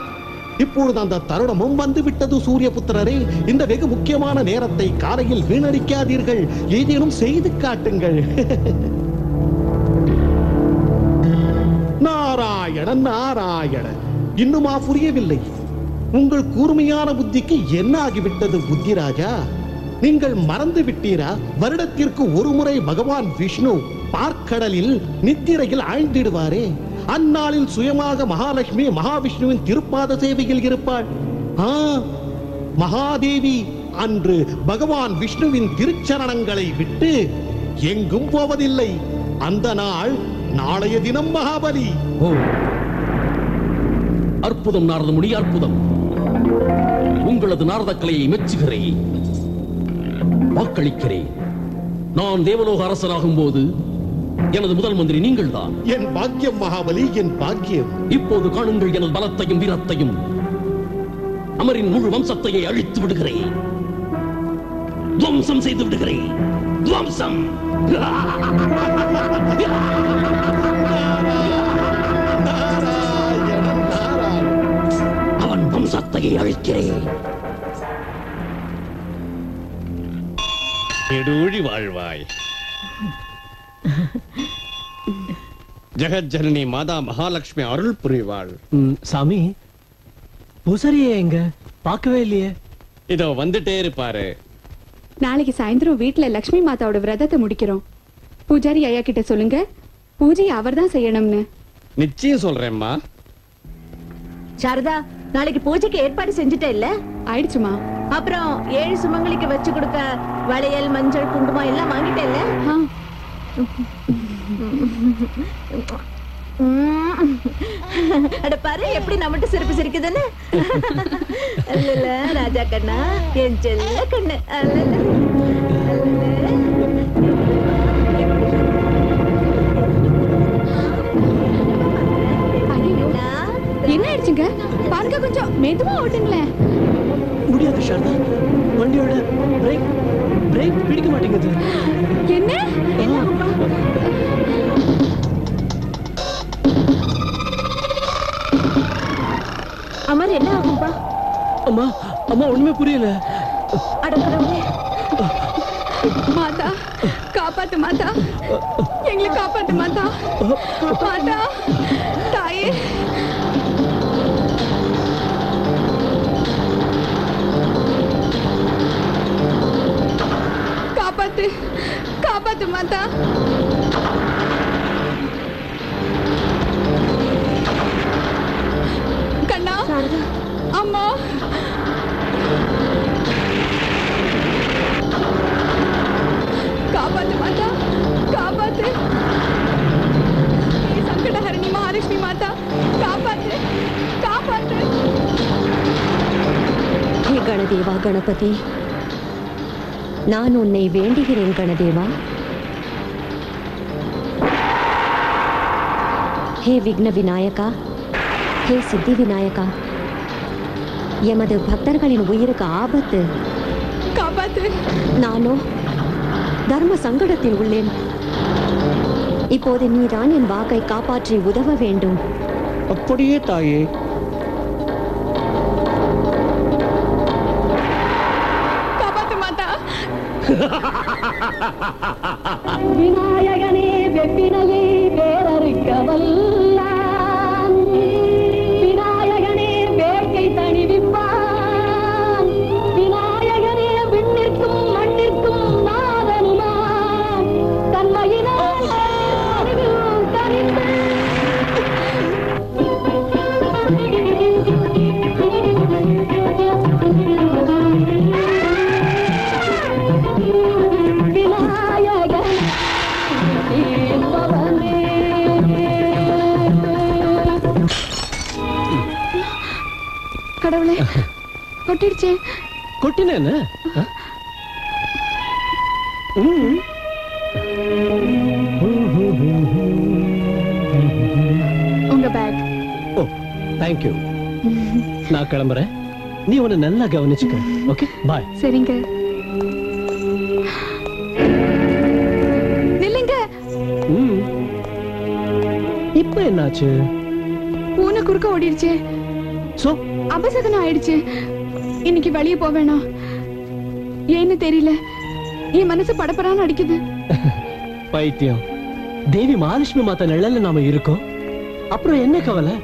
இப்பொழுது அந்த தருணமும் வந்துவிட்டது சூரியபுத்திரரே. இந்த வெகு முக்கியமான நேரத்தை காலையில் வீணடிக்காதீர்கள். ஏதேனும் செய்து காட்டுங்கள். நாராயணன் நாராயணன், இன்னுமா புரியவில்லை? உங்கள் கூர்மையான புத்திக்கு என்ன ஆகிவிட்டது புத்திராஜா? நீங்கள் மறந்து விட்டீரா? வருடத்திற்கு ஒரு முறை பகவான் விஷ்ணு பார்க்கடலில் நித்திரையில் ஆழ்ந்திடுவாரே, அந்நாளில் சுயமாக மகாலட்சுமி மகாவிஷ்ணுவின் திருப்பாத சேவையில் இருப்பாள். மகாதேவி அன்று பகவான் விஷ்ணுவின் திருச்சரணங்களை விட்டு எங்கும் போவதில்லை. அந்த நாள் நாளைய தினம் மகாபலி. அற்புதம் நாரத முனி, அற்புதம். உங்களது நாரத கலையை மெச்சுகிறேன், வாக்களிக்கிறேன். நான் தேவலோக அரசனாகும் போது எனது முதல் மந்திரி நீங்கள் தான். என் பாக்கியம் மகாபலி, என் பாக்கியம். இப்போது காணுங்கள் எனது பலத்தையும் வீரத்தையும். அமரின் முழு வம்சத்தையே அழித்து விடுகிறேன், துவம்சம் செய்து விடுகிறேன். துவம்சம். அவன் வம்சத்தையே அழிக்கிறேன். எடுழி வாழ்வாய். ஜெகஜனனி மாதா மகாலட்சுமி அருள் புரிவாள். சாமி, பூசாரியே எங்க? பார்க்கவே இல்லையே. இதோ வந்துட்டே இருப்பாரு. நாளைக்கு சாயந்தரம் வீட்டுல லட்சுமி மாதாவோட விரதத்தை முடிக்கிறோம். பூஜாரி ஐயா கிட்ட சொல்லுங்க, பூஜையை அவர்தான் செய்யணும்னு. நிச்சயம் சொல்றேம்மா. சாரதா, நாளைக்கு பூஜைக்கு ஏற்பாடு செஞ்சுட்டே இல்ல? ஆயிடுச்சுமா. அப்புறம் 7 சுமங்களுக்கு வச்சு கொடுக்க வளையல், மஞ்சள், குங்குமம் எல்லாம் வாங்கிட்டே இல்ல? அட பாரு எப்படி நம்மட்டு சிரிப்பு சிரிக்குதுன்னு. அல்ல ராஜா கண்ணா, என் செல்ல கண்ணு. என்ன ஆயிடுச்சுங்க? பாருங்க, கொஞ்சம் மெதுவா ஓட்டுங்களேன். முடியாது சாரதா, வண்டியோட பிரேக் பிடிக்க மாட்டேங்குது. என்ன அமர், என்ன ஆகும்பா? அம்மா அம்மா, ஒண்ணுமே புரியல. மாதா, காப்பாத்து மாதா, எங்களை காப்பாத்து மாதா. மாதா தாயே, காப்பாத்து காப்பாத்து மாதா. கண்ணா, அம்மா, காப்பாத்து மாதா, காப்பாத்து. சங்கடஹரணி மகாலட்சுமி மாதா, காப்பாத்து காப்பாத்து. ஹே கணதேவா கணபதி, நான் உன்னை வேண்டுகிறேன் கணதேவா. ஹே விக்ன விநாயகா, ஹே சித்தி விநாயகா, எமது பக்தர்களின் உயிருக்கு ஆபத்து. காப்பாத்து. நானோ தர்ம சங்கடத்தில் உள்ளேன். இப்போது நீதான் என் வாக்கை காப்பாற்றி உதவ வேண்டும். அப்படியே தாயே. காப்பாத்து மாதா. விநாயகனே வெப்பினையை வேறறுக்க வல்லான், விநாயகனே வேட்கை தணிவிப்பான், விநாயகனே விண்ணிற்கும் மண்ணிற்கும் நாதனுமான், தன்மையினால் தனிந்து கடவுளே, கொட்டிடுச்சே. கொட்டினேன்னு உங்க பேக். ஓ, தேங்க்யூ. நான் கிளம்புறேன். நீ உன்னை நல்லா கவனிச்சுக்க. ஓகே, பாய். சரிங்க. நில்லுங்க. இப்ப என்னாச்சு? பூனை குறுக்க ஓடிடுச்சே. சோ அபசகனம் ஆயிடுச்சு. இன்னைக்கு வெளியே போவேனா ஏன்னு தெரியல. என் மனசு படப்படான்னு அடிக்குது. பைத்தியம். தேவி மகாலட்சுமி மாதா நிழல்ல நாம இருக்கோம். அப்புறம் என்ன கவலை?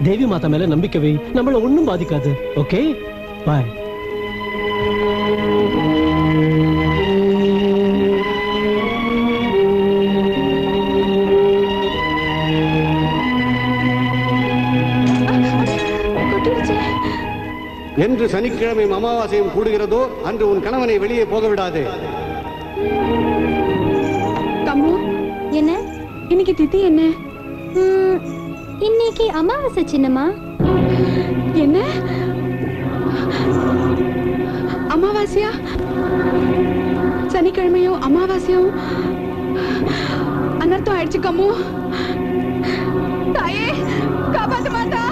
தேவி மாதா மேல நம்பிக்கை வை, நம்மள ஒண்ணும் பாதிக்காது. ஓகே, பாய். என்று சனிக்கிழமை அமாவாசையும் கூடுகிறதோ அன்று உன் கணவனை வெளியே போக விடாதே. கம்மு, என்ன இன்னைக்கு திதி என்ன? இன்னைக்கு அமாவாசை சின்னம்மா. என்ன அமாவாசையா? சனிக்கிழமையும் அமாவாசையும் அனர்த்தம் ஆயிடுச்சு கம்மு. தாயே காப்பாத்த மாட்டா.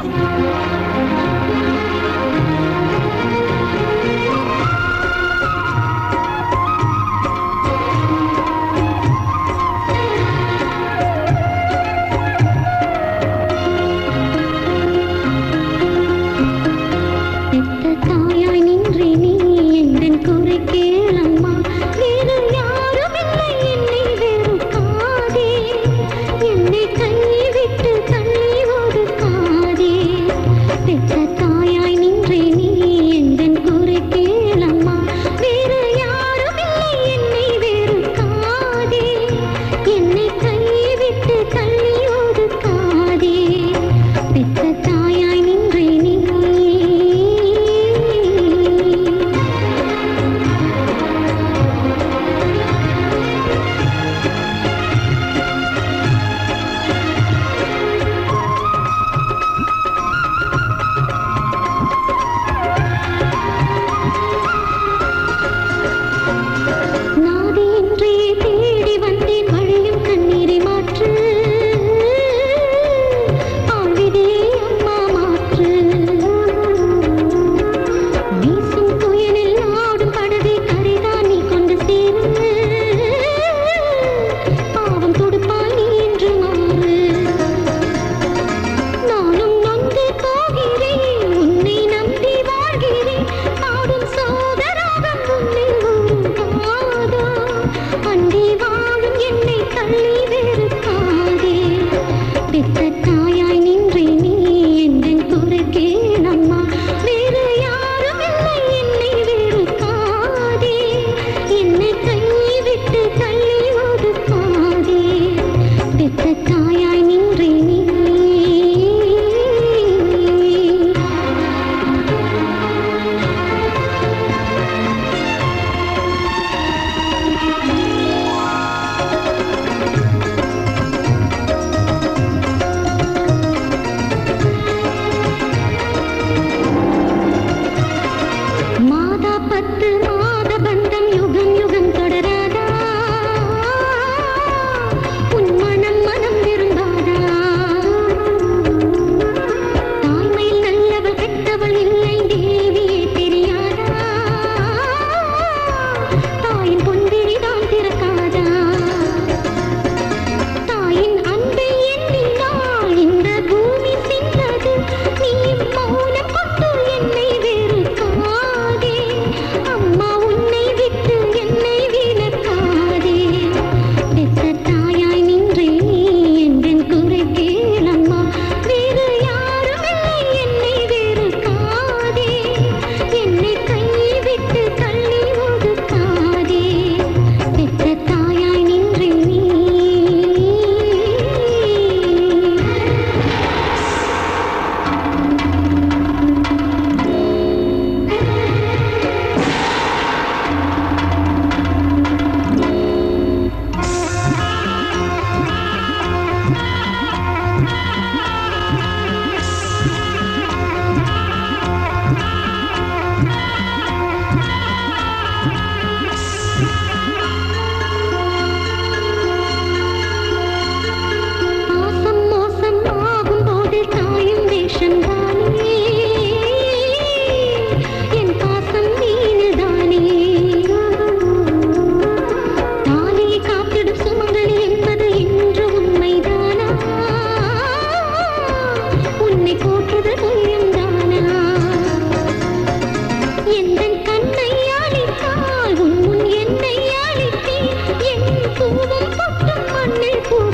உன் மனம் மனம் விரும்பும்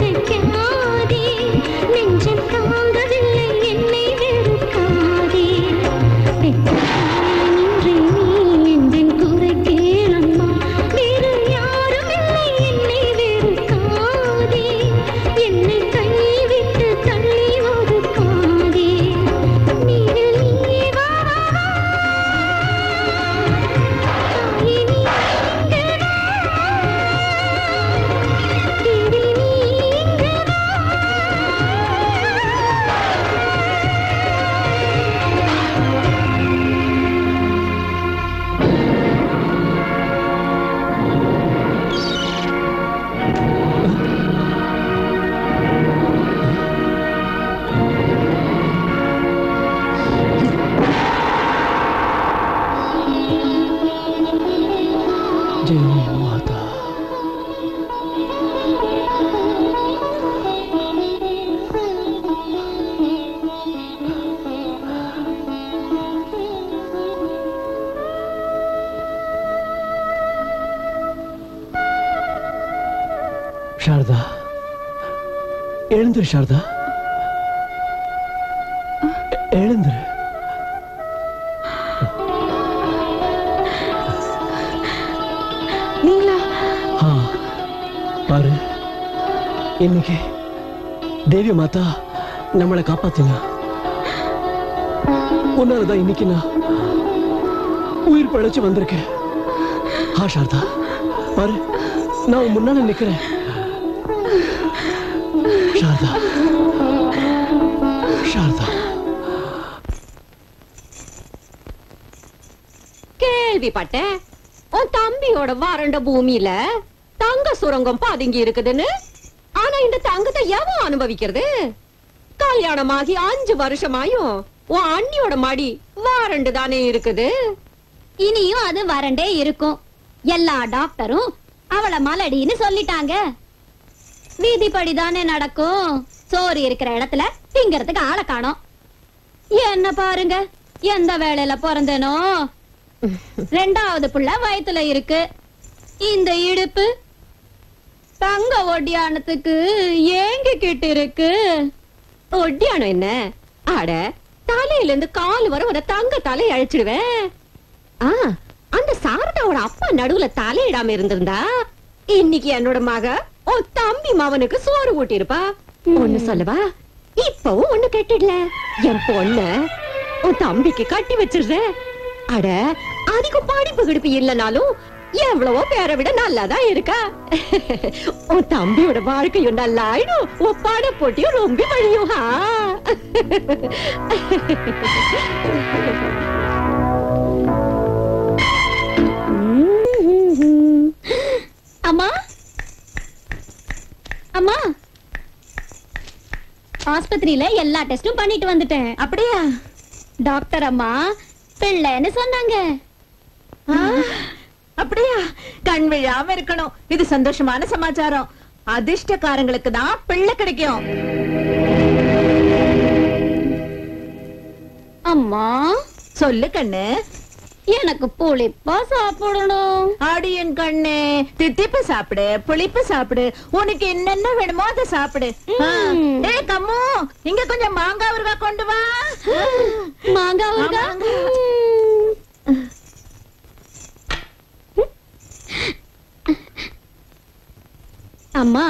நினைக்காதே நெஞ்சம் தாங்கவில்லை என்னை வெறுக்காதே நின்றே நீ எந்தன் குறை கேளம்மா வேறு யாரும் இல்லை என்னை வெறுக்காதே என்னை கைவிட்டு தள்ளி ஒதுக்காதே நீரில் நீ வா சாரதா, எழுந்துரு சாரதா, எழுந்துரு. நீங்களா? பாரு, இன்னைக்கு தேவி மாதா நம்மளை காப்பாத்தினா. உன்னாலதான் இன்னைக்கு நான் உயிர் பழைச்சு வந்திருக்கேன். சாரதா, பாரு, நான் முன்னால நிக்கிறேன். சாரதா, சாரதா. கேள்விப்பட்டேன் உன் தம்பியோட வறண்ட பூமியில தங்க சுரங்கம் பதுங்கி இருக்குதுன்னு. ஆனா இந்த தங்கத்தை எவன் அனுபவிக்கிறது? கல்யாணமாகி 5 வருஷமாயும் உன் அண்ணியோட மடி வறண்டு தானே இருக்குது. இனியும் அது வறண்டே இருக்கும். எல்லா டாக்டரும் அவளை மலடின்னு சொல்லிட்டாங்க. வீதிப்படிதானே நடக்கும். சோறு இருக்கிற இடத்துல திங்கிறதுக்கு ஆளை காணோம். என்ன பாருங்க, எந்த வேளையில பிறந்தனோ 2வது புள்ள வயித்துல இருக்கு. இந்த இடுப்பு தங்க ஒட்டியானத்துக்கு ஏங்கிக்கிட்டு இருக்கு. ஒட்டியானம் என்ன? அட, தலையில இருந்து கால் வர ஒரு தங்க தலை அழைச்சிடுவேன். அந்த சாரதாவோட அப்பா நடுவுல தலையிடாம இருந்திருந்தா இன்னைக்கு என்னோட மக உன் தம்பி மவனுக்கு சோறு ஊட்டி இருப்பா. ஒண்ணு சொல்லவா, இப்பவும் ஒண்ணு கட்டிடல. என் பொண்ண உன் தம்பிக்கு கட்டி வச்சிருந்த. அட, அதிகம் படிப்பு கிடுப்பு இல்லனாலும் எவ்வளவோ பேரை விட நல்லாதான் இருக்கா. உன் தம்பியோட வாழ்க்கையும் நல்லா ஆயிடும், உன் பட போட்டியும் ரொம்ப வழியும். அம்மா, அம்மா, ஆஸ்பத்திரியில எல்லா டெஸ்டும் பண்ணிட்டு வந்துட்டேன். அப்படியா? டாக்டர் அம்மா பிள்ளைன்னு சொன்னாங்க. அப்படியா? கண் விழாம இருக்கணும். இது சந்தோஷமான சமாச்சாரம். அதிர்ஷ்டக்காரங்களுக்கு தான் பிள்ளை கிடைக்கும். அம்மா சொல்லு கண்ணு. எனக்கு புளிப்பா சாப்பிடணும். ஆடியன் கண்ணு, தித்திப்பு சாப்பிடு, புளிப்பு சாப்பிடு, உனக்கு என்னென்ன வேணுமோ அதை சாப்பிடு. ஏய் கம்மு, இங்க கொஞ்சம் மாங்காய் ஊறுகாய் கொண்டு வா. மாங்காய் ஊறுகாய்? அம்மா,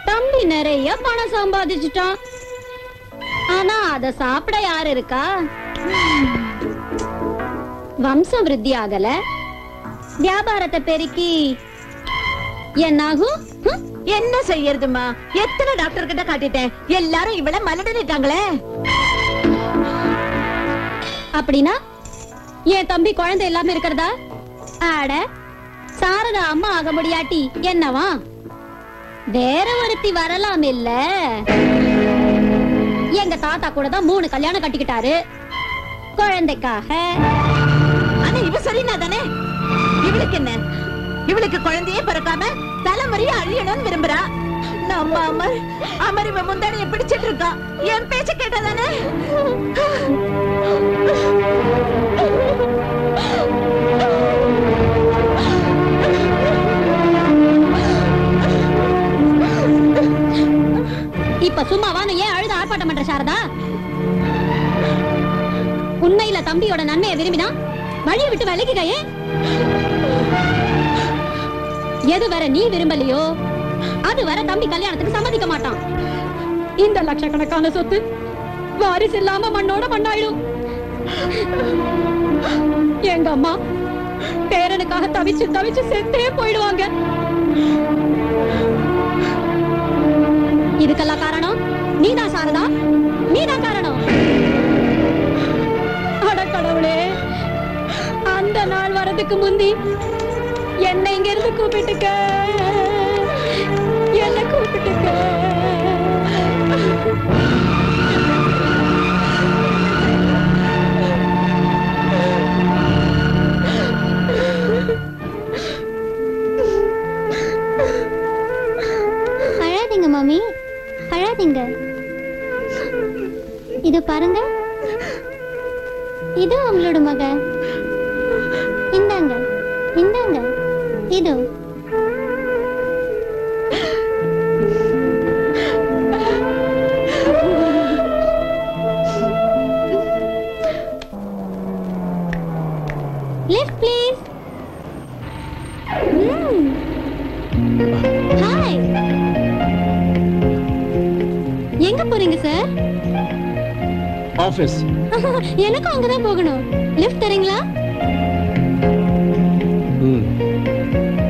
தம்பி நிறைய பணம் சம்பாதிச்சுட்டான். ஆனா அத சாப்பிட யாரு இருக்கா? வம்சம் விருத்தி ஆகல, வியாபாரத்தை பெருக்கி என்னாகும்? என்ன செய்யறதுமா? எத்தனை டாக்டர் கிட்ட காட்டிட்டேன், எல்லாரும் இவள மலடிட்டாங்களே. அப்படின்னா என் தம்பி குழந்தை இல்லாம இருக்கிறதா? ஆட, சாரதா அம்மா ஆக முடியாட்டி என்னவா? வேற ஒருத்தி வரலாம் இல்ல? எங்க தாத்தா கூட தான் 3 கல்யாணம் கட்டிக்கிட்டாரு குழந்தைக்காக. ஆனா இவ சரினா தானே? இவளுக்கு என்ன? இவளுக்கு குழந்தையே பிறக்காம தலைமுறையை அழியணும்னு விரும்புறா. நம்ம அமர் இவ முந்தானைய பிடிச்சிட்டு இருக்கா. என் பேச்ச கேட்டாதானே? இப்ப சும்மாவான்னு ஏன் அழுத ஆர்ப்பாட்டம் பண்ற சாரதா? உண்மையில தம்பியோட நன்மையை விரும்பினா வழியை விட்டு விலகிக்கையே. எது வர நீ விரும்பலையோ அது வர தம்பி கல்யாணத்துக்கு சம்மதிக்க மாட்டான். இந்த லட்சக்கணக்கான சொத்து வாரிசு இல்லாம மண்ணோட மண்ணாயிடும். எங்க அம்மா பேரனுக்காக தவிச்சு தவிச்சு செத்தே போயிடுவாங்க. இதுக்கெல்லாம் காரணம் நீதான் சாரதா, நீதான் காரணம். அட கடவுளே, அந்த நாள் வரதுக்கு முந்தி என்னை இங்க இருந்து கூப்பிட்டுக்க, என்ன கூப்பிட்டுக்க. அழாதீங்க மாமி, அழாதீங்க. இது பாருங்க, இது உங்களோட மக. இந்தாங்க இந்தாங்க, இது lift please. Hi. எங்க போறீங்க சார்? ஆபீஸ். எனக்கு அங்கதான் போகணும். லிஃப்ட் தரீங்களா?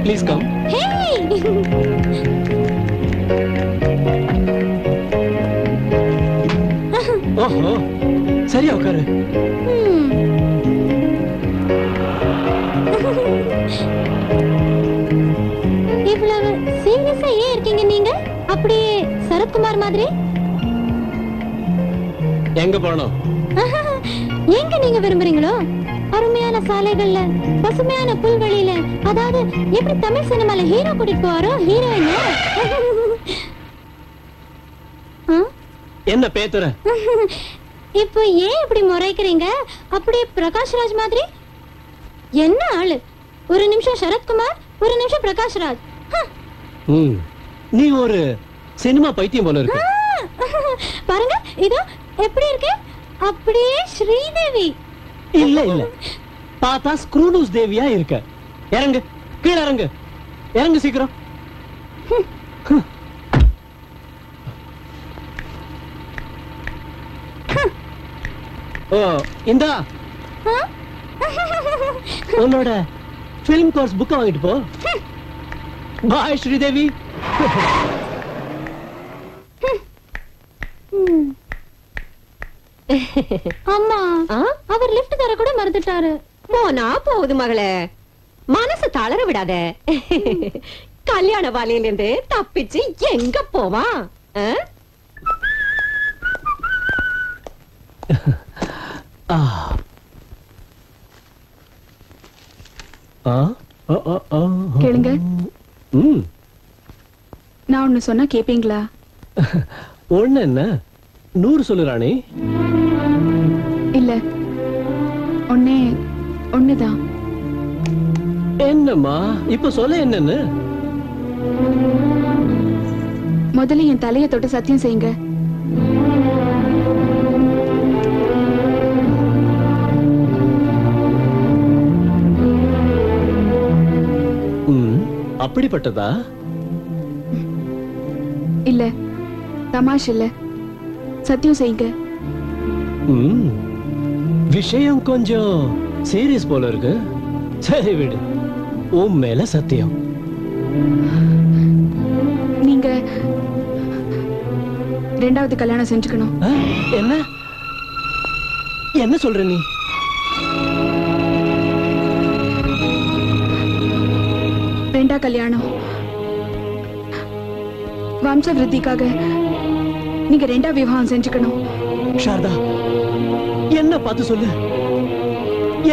Please come. ஹே. ஓஹோ, சரியா உட்காரு. இவ்வளவு சீரியஸா ஏன் இருக்கீங்க நீங்க? அப்படியே சரத்குமார் மாதிரி. எங்க போனோம்? எங்க நீங்க விரும்புறீங்களோ அருமையான சாலைகள்ல, பசுமையான புல்வெளியில, அதாவது எப்படி தமிழ் சினிமால ஹீரோ கூட்டிட்டு போவாரோ ஹீரோயின. என்ன பேத்துற? இப்போ ஏன் இப்படி முறைக்கிறீங்க? அப்படியே பிரகாஷ்ராஜ் மாதிரி. என்ன ஆளு, ஒரு நிமிஷம் சரத்குமார், ஒரு நிமிஷம் பிரகாஷ்ராஜ். நீ ஒரு சினிமா பைத்தியம் போல இருக்கு. பாருங்க, இதோ எப்படி இருக்கு, அப்படியே ஸ்ரீதேவி. இல்ல இல்ல, பார்த்தா ஸ்க்ரூனூஸ் தேவியா இருக்க. இறங்கு, கீழே இறங்கு, இறங்கு சீக்கிரம். ஓ, இந்தா உன்னோட ஃபிலிம் கோர்ஸ் புக்க வாங்கிட்டு போ. பாய் ஸ்ரீதேவி. அம்மா, அவர் லிஃப்ட் தர கூட மறந்துட்டாரு. போனா போகுது மகளே, மனசு தளர விடாத. கல்யாண வாலியில இருந்து தப்பிச்சு எங்க போவான்? கேளுங்க. நான் ஒண்ணு சொன்னா கேப்பீங்களா? ஒண்ணு என்ன, 100 சொல்லு ராணி. இல்ல, ஒண்ணுதான். என்னம்மா இப்ப சொல்ல, என்னன்னு? முதல்ல என் தலையை தொட்டு சத்தியம் செய்யுங்க. அப்படிப்பட்டதா? இல்ல, தமாஷ் இல்ல, சத்தியம் செய்யுங்க. விஷயம் கொஞ்சம் சீரியஸ் போல இருக்கு. சரி விடு, உன் மேல சத்தியம். நீங்க 2வது கல்யாணம் செஞ்சுக்கணும். என்ன என்ன சொல்ற நீ? ரெண்டா கல்யாணம் வம்ச விருத்திக்காக நீங்க 2ஆ விவாகம் செஞ்சுக்கணும். சாரதா, என்ன பார்த்து சொல்லு,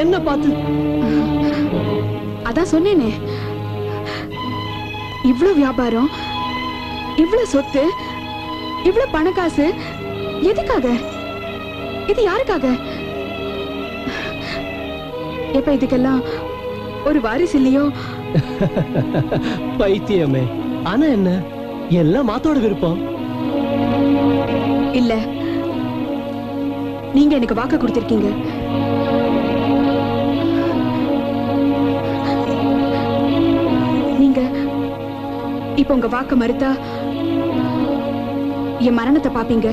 என்ன பார்த்து? அதான் சொன்னேனே, இவ்ளோ வியாபாரம், இவ்ளோ சொத்து, இவ்ளோ பணக்காசு எதுக்காக? இது யாருக்காக? எப்ப இதுக்கெல்லாம் ஒரு வாரிசு இல்லையோ? பைத்தியமே. ஆனா என்ன, எல்லாம் மாத்தோட விருப்பம். இல்ல, நீங்க எனக்கு வாக்கு கொடுத்திருக்கீங்க. நீங்க இப்ப உங்க வாக்கு மறுத்தா என் மரணத்தை பாப்பீங்க.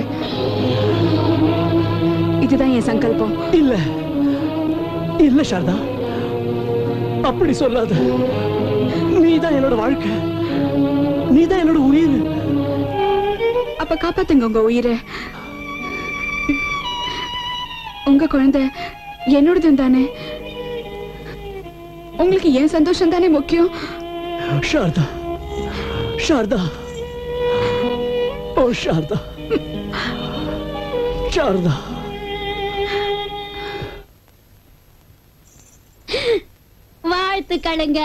இதுதான் என் சங்கல்பம். இல்ல இல்ல சாரதா, அப்படி சொல்லாத. நீதான் என்னோட வாழ்க்கை, நீதான் என்னோட உயிர். அப்ப காப்பாத்துங்க உங்க உயிரை. உங்க குழந்தை என்னோடது தானே. உங்களுக்கு ஏன் சந்தோஷம் தானே முக்கியம். சாரதா, சாரதா, ஓ சாரதா, சாரதா. வாழ்த்துக்களுங்க,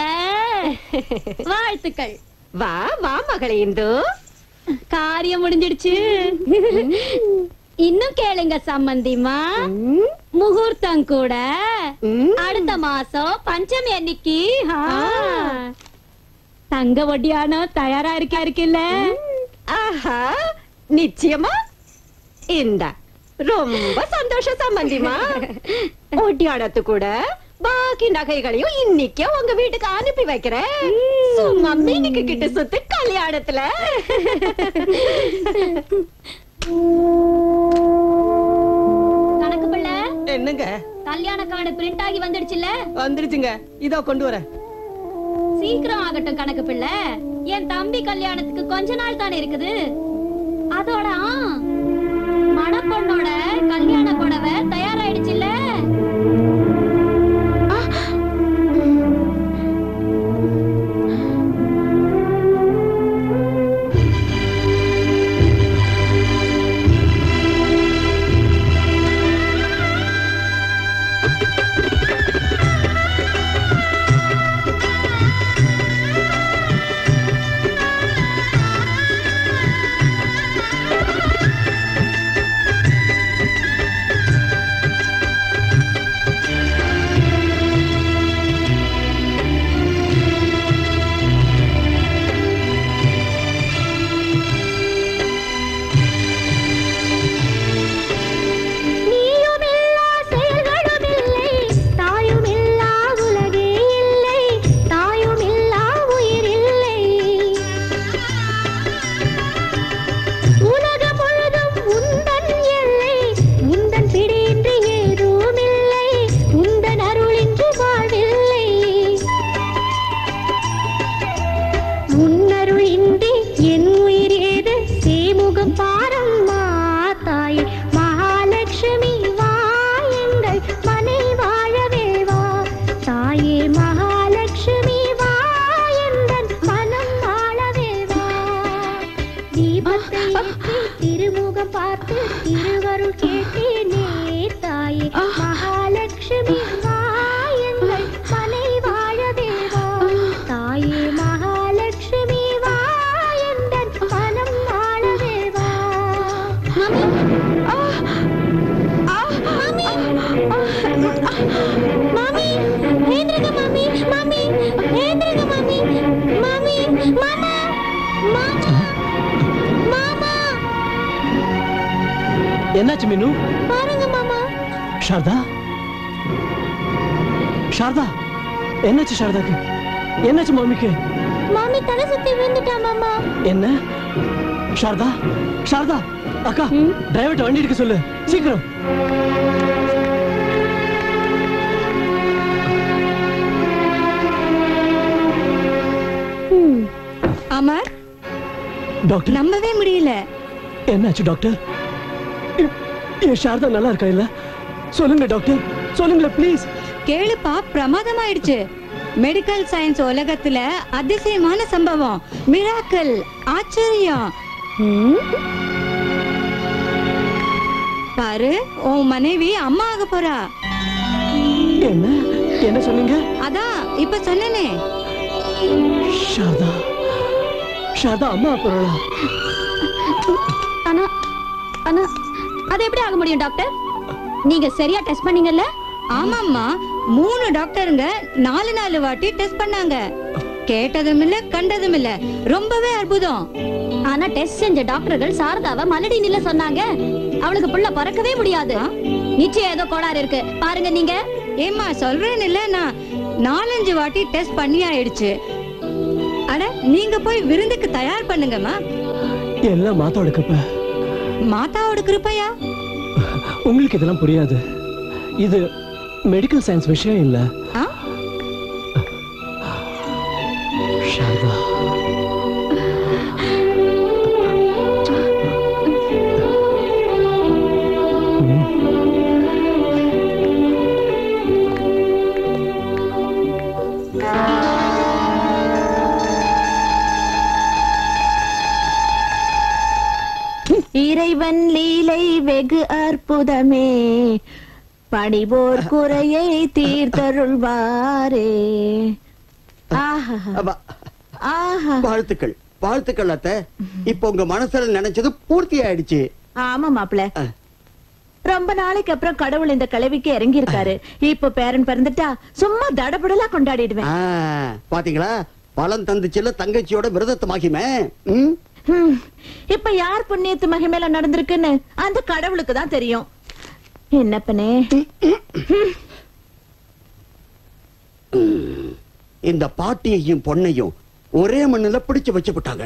வாழ்த்துக்கள். வா வா மகளே இந்து, காரியம் முடிஞ்சிடுச்சு. இன்னும் கேளுங்க சம்பந்திமா, முகூர்த்தம் கூட அடுத்த மாசம் பஞ்சமி அன்னைக்கு. தங்க ஒட்டியானம் தயாரா இருக்குல்ல? ஆஹா, நிச்சயமா. இந்த ரொம்ப சந்தோஷம் சம்பந்திமா. ஒட்டியானத்து கூட பாக்கி நகைகளையும் இன்னைக்கே உங்க வீட்டுக்கு அனுப்பி வைக்கிறேன். சும்மா மீனுக்கு கிட்ட சுத்து கல்யாணத்துல. கணக்கு பிள்ளை, என்னங்க கல்யாண கார்டு பிரிண்ட் ஆகி வந்துடுச்சுல? வந்துருச்சுங்க, இதோ கொண்டு வரேன். சீக்கிரம் ஆகட்டும் கணக்கு பிள்ளை. என் தம்பி கல்யாணத்துக்கு கொஞ்ச நாள் தானே இருக்குது. அதோட மணப்பொண்ணோட கல்யாண புடவை தயாராயிடுச்சுல்ல? என்னாச்சு மீனு? பாருங்க மாமா. சாரதா, சாரதா, என்னாச்சு சாரதாக்கு? என்னாச்சு மாமிக்கு? மாமி தலை சுத்தி விழுந்துட்டா மாமா. என்ன? சாரதா, சாரதா, அக்கா டிரைவர் வண்டி எடுக்க சொல்லு சீக்கிரம். அமர், டாக்டர் நம்பவே முடியல. என்னாச்சு டாக்டர்? என் சாரதா நல்லா இருக்கா இல்ல? சொல்லுங்க டாக்டர், சொல்லுங்க ப்ளீஸ். கேளுப்பா, பிரமாதமாயிடுச்சு. மெடிக்கல் சயின்ஸ் உலகத்துல அதிசயமான சம்பவம், மிராக்கிள், ஆச்சரியம். பாரு, உன் மனைவி அம்மா ஆக போறா. என்ன என்ன சொன்னீங்க? அதான் இப்ப சொன்னனே. சாரதா, சாரதா அம்மா போறா. ஆனா ஆனா அது எப்படி ஆக முடியும் டாக்டர்? நீங்க சரியா டெஸ்ட் பண்ணீங்கல்ல? ஆமாம்மா, 3 டாக்டருங்க 4 வாட்டி டெஸ்ட் பண்ணாங்க. கேட்டதும் இல்ல, கண்டதும் இல்ல. ரொம்பவே அற்புதம். ஆனா டெஸ்ட் செஞ்ச டாக்டர்கள் சாரதாவை மலடி நில சொன்னாங்க. அவளுக்கு புள்ள பிறக்கவே முடியாது. நிச்சயம் ஏதோ கோளாறு இருக்கு பாருங்க நீங்க. ஏமா சொல்றேன் இல்ல, நான் 4-5 வாட்டி டெஸ்ட் பண்ணி ஆயிடுச்சு. அட நீங்க போய் விருந்துக்கு தயார் பண்ணுங்கம்மா. எல்லாம் மாத்தாவோட கிருப்பை. மாதாவோட கிருப்பையா? உங்களுக்கு இதெல்லாம் புரியாது. இது மெடிக்கல் சயின்ஸ் விஷயம் இல்ல. சாரதா, இறைவன் லீலை வெகு அற்புதமே, பணிவோர் குறையை தீர்த்தருள்வாரே. வாழ்த்துக்கள் வாழ்த்துக்கள் அத்தை. இப்ப உங்க மனசுல நினைச்சது பூர்த்தி ஆயிடுச்சு. ஆமா மாப்பிள்ள, ரொம்ப நாளைக்கு அப்புறம் கடவுள் இந்த கிழவிக்கு இறங்கி இருக்காரு. இப்ப பேரன் பிறந்துட்டா சும்மா தடபுடலா கொண்டாடிடுவேன். பாத்தீங்களா, பலன் தந்துச்சுல தங்கச்சியோட விரதத்து மகிமை. இப்ப யார் புண்ணியத்து மகிமையில நடந்திருக்குன்னு அந்த கடவுளுக்கு தான் தெரியும். என்னப்பனே, இந்த பாட்டியையும் பொண்ணையும் ஒரே மண்ணுல பிடிச்சு வச்சு விட்டாங்க.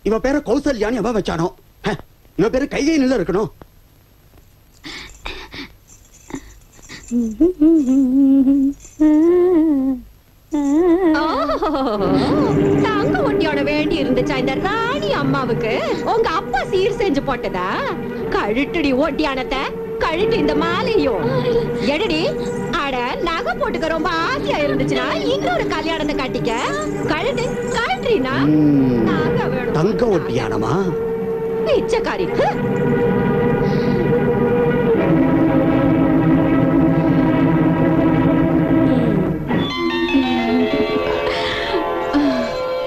இவ பேர கௌசல்யான்னு எவன் வச்சானோ, இவ பேரு கைகையில இருக்கணும். தங்க ஒட்டியோட வேண்டி இருந்துச்சா இந்த ராணி அம்மாவுக்கு? உங்க அப்பா சீர் செஞ்சு போட்டதா? கழுட்டுடி ஒட்டியானத்தை கழுட்டு இந்த மாலையும் எடடி. அட நகை போட்டுக்க ரொம்ப ஆசையா இருந்துச்சுன்னா இன்னொரு கல்யாணத்தை கட்டிக்க. கழுட்டு கழட்டுறீனா? தங்க ஒட்டியானமா? பிச்சைக்காரி.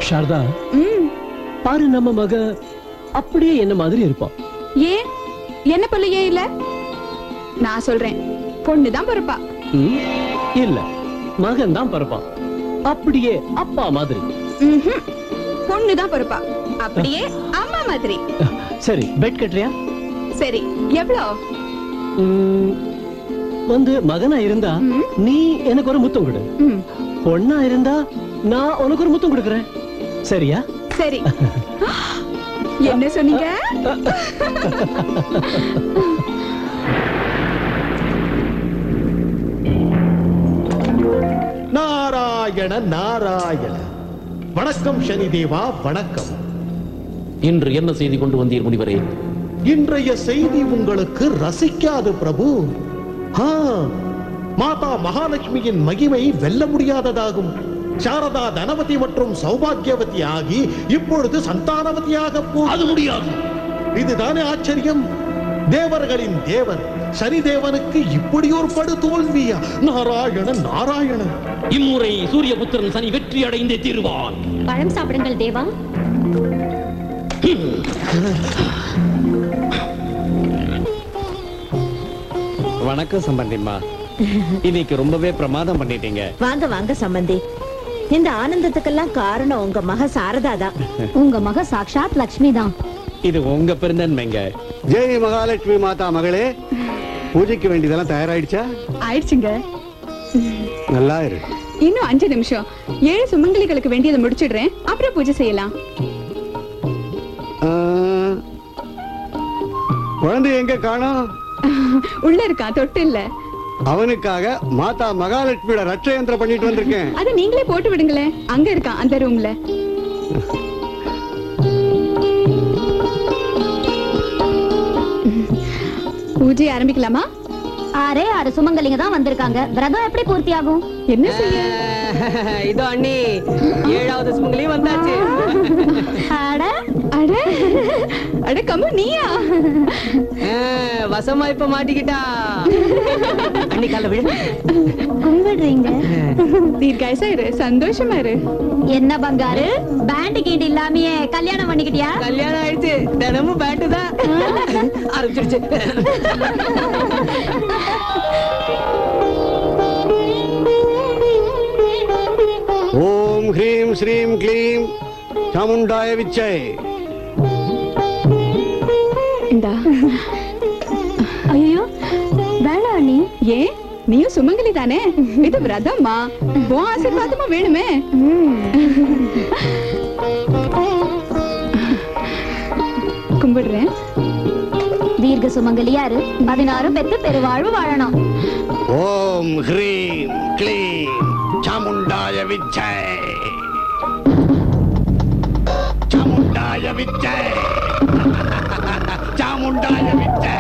சாரதா, பாரு நம்ம மக அப்படியே என்ன மாதிரி இருப்பான். ஏன் என்ன பல்ல ஏன் இல்ல? நான் சொல்றேன், பொண்ணுதான் பிறப்பா. இல்ல, மகன் தான் பிறப்பான். அப்படியே அப்பா மாதிரி. பொண்ணுதான் பிறப்பா, அப்படியே அம்மா மாதிரி. சரி, பெட் கட்டுறியா? சரி, எவ்வளோ? வந்து மகனா இருந்தா நீ எனக்கு ஒரு முத்தம் கொடு. பொண்ணா இருந்தா நான் உனக்கு ஒரு முத்தம் கொடுக்கறேன். சரியா? சரி. என்ன சொன்னீங்க? நாராயண நாராயண. வணக்கம் சனி தேவா, வணக்கம். இன்று என்ன செய்தி கொண்டு வந்தீர் முனிவரே? இன்றைய செய்தி உங்களுக்கு ரசிக்காது பிரபு. மாதா மகாலட்சுமியின் மகிமை வெல்ல முடியாததாகும். சாரதா தனவதி மற்றும் சௌபாகியவதி ஆகி இப்பொழுது சந்தானவதியாக அது முடியாது. இதுதானே ஆச்சரியம்? தேவர்களின் தேவர் சனிதேவனுக்கு இப்படி ஒரு படு தோல்வியா? நாராயண நாராயண. இம்முறை சூரியபுத்திரன் சனி வெற்றி அடைந்தே தீர்வான். பழம் சாப்பிடுங்கள் தேவா. வணக்கம் சம்பந்திம்மா. இன்னைக்கு ரொம்பவே பிரமாதம் பண்ணிட்டீங்க. வாங்க வாங்க சம்பந்தி. இந்த ஆனந்தத்துக்கெல்லாம் காரணம் உங்க மக சாரதா தான். உங்க மக சாக்ஷாத் லட்சுமி தான். இது உங்க பெருந்தன்மைங்க. ஜெய் மகாலட்சுமி மாதா மகளே, பூஜைக்கு வேண்டியதெல்லாம் தயாராயிடுச்சா? ஆயிடுச்சுங்க. நல்லா இரு. இன்னும் 5 நிமிஷம். 7 சுமங்கலிகளுக்கு வேண்டியதை முடிச்சிடுறேன், அப்புறம் பூஜை செய்யலாம். குழந்தை எங்க காணோம்? உள்ள இருக்கா, தொட்டு இல்ல. அவனுக்காக மாதா மகாலட்சுமியோட ரட்ச யந்திரம் பண்ணிட்டு வந்திருக்கேன். அதை நீங்களே போட்டு விடுங்களேன். அங்க இருக்கான் அந்த ரூம்ல. பூஜை ஆரம்பிக்கலாமா? 6 சுமங்கலிங்க தான் வந்திருக்காங்க. விரதம் எப்படி பூர்த்தி ஆகும்? என்ன செய்ய? இதோ அண்ணி, 7வது சுமங்கலி வந்தாச்சு. அட அட அட கம்மு நீயா? வசமா இப்ப மாட்டிக்கிட்டா. அண்ணி கால விழு. கும்பிடுறீங்க. தீர்காயசா இரு, சந்தோஷமா இரு. என்ன பங்காரு, பேண்ட் கீண்ட் இல்லாமயே கல்யாணம் பண்ணிக்கிட்டியா? கல்யாணம் ஆயிடுச்சு, தினமும் பேண்ட் தான். ஆரம்பிச்சிருச்சு. ஓம் ஹ்ரீம் ஸ்ரீம் க்ளீம் சாமுண்டாய விச்சை. இந்தா. ஐயோ வேணா நீ. ஏன் நீயும் சுமங்கலி தானே? இது விரதம்மா. உன் ஆசீர்வாதமா வேணுமே. கும்பிடுறேன். தீர்க்க சுமங்கலியாரு 16 பெத்து பெருவாழ்வு வாழணும். ஓம் ஹ்ரீம் க்ளீம் சாமுண்டாய விச்சை. சாமுண்டாய விச்சை. சாமுண்டாய விச்சை.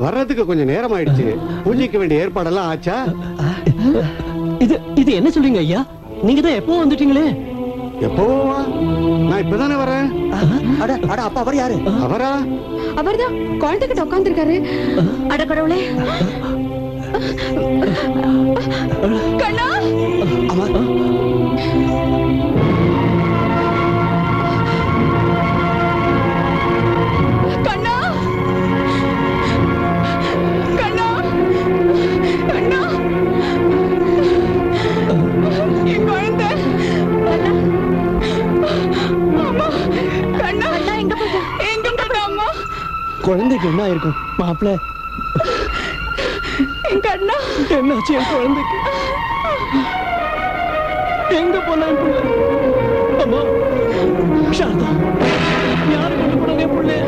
வர்றதுக்கு கொஞ்சம் நேரம் ஆயிடுச்சு. பூஜைக்கு வேண்டிய ஏற்பாடெல்லாம் ஆச்சா? இது என்ன சொல்றீங்க ஐயா? நீங்க தான் எப்போ வந்துட்டீங்களே? எப்போவா? நான் இப்பதானே வரேன். அப்பா அவர் யாரு? அவரா? அவர்தான் குழந்தைகிட்ட உட்கார்ந்துருக்காரு. அட கடவுளே. கண்ணா கண்ணா கண்ணா கண்ணா என் குழந்தை. அம்மா கண்ணா எங்க போயிட்ட? எங்க போயிட்ட அம்மா? குழந்தைக்கு என்ன இருக்கும் மாப்பிள்ள? என் கண்ணா என்னாச்சு என் குழந்தைக்கு? எங்க போனா என் புள்ள? அம்மா சாரதா, யாரு கொண்டு போனாங்க என் புள்ள?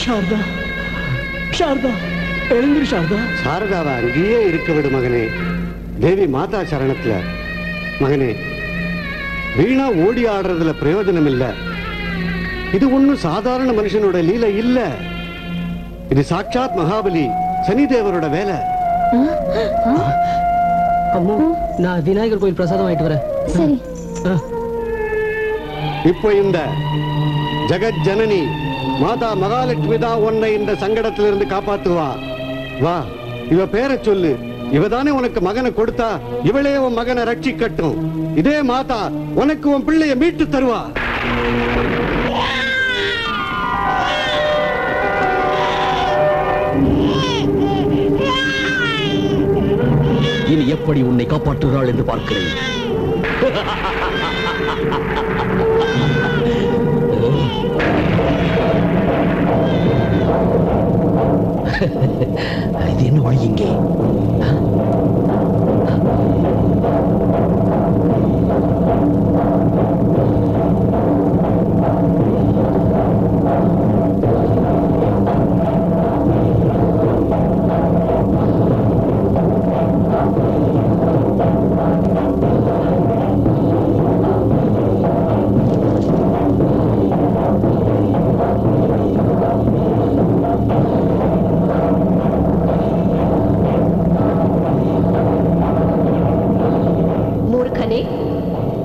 சாரதா, சாரதா, எழுந்திரு சாரதா. சாரதாவை அங்கேயே இருக்க விடு மகனே. தேவி மாதா சரணத்துல. மகனே, வீணா ஓடி ஆடுறதுல பிரயோஜனம் இல்ல. இது ஒண்ணும் சாதாரண மனுஷனோட லீலை இல்ல. இது சாட்சாத் மகாபலி சனிதேவரோட வேலை. அம்மா, நான் விநாயகர் கோயில் பிரசாதம் வாங்கிட்டு வரேன். சரி. இப்போ இந்த ஜெகத் ஜனனி மாதா மகாலட்சுமி தான் உன்னை இந்த சங்கடத்திலிருந்து காப்பாத்துவா. வா, இவ பேரை சொல்லு. இவதானே உனக்கு மகனை கொடுத்தா, இவளே உன் மகனை ரட்சிக்கட்டும். இதே மாதா உனக்கு உன் பிள்ளைய மீட்டு தருவா. இனி எப்படி உன்னை காப்பாற்றுகிறாள் என்று பார்க்கிறேன். இது என்ன வழி இங்கே?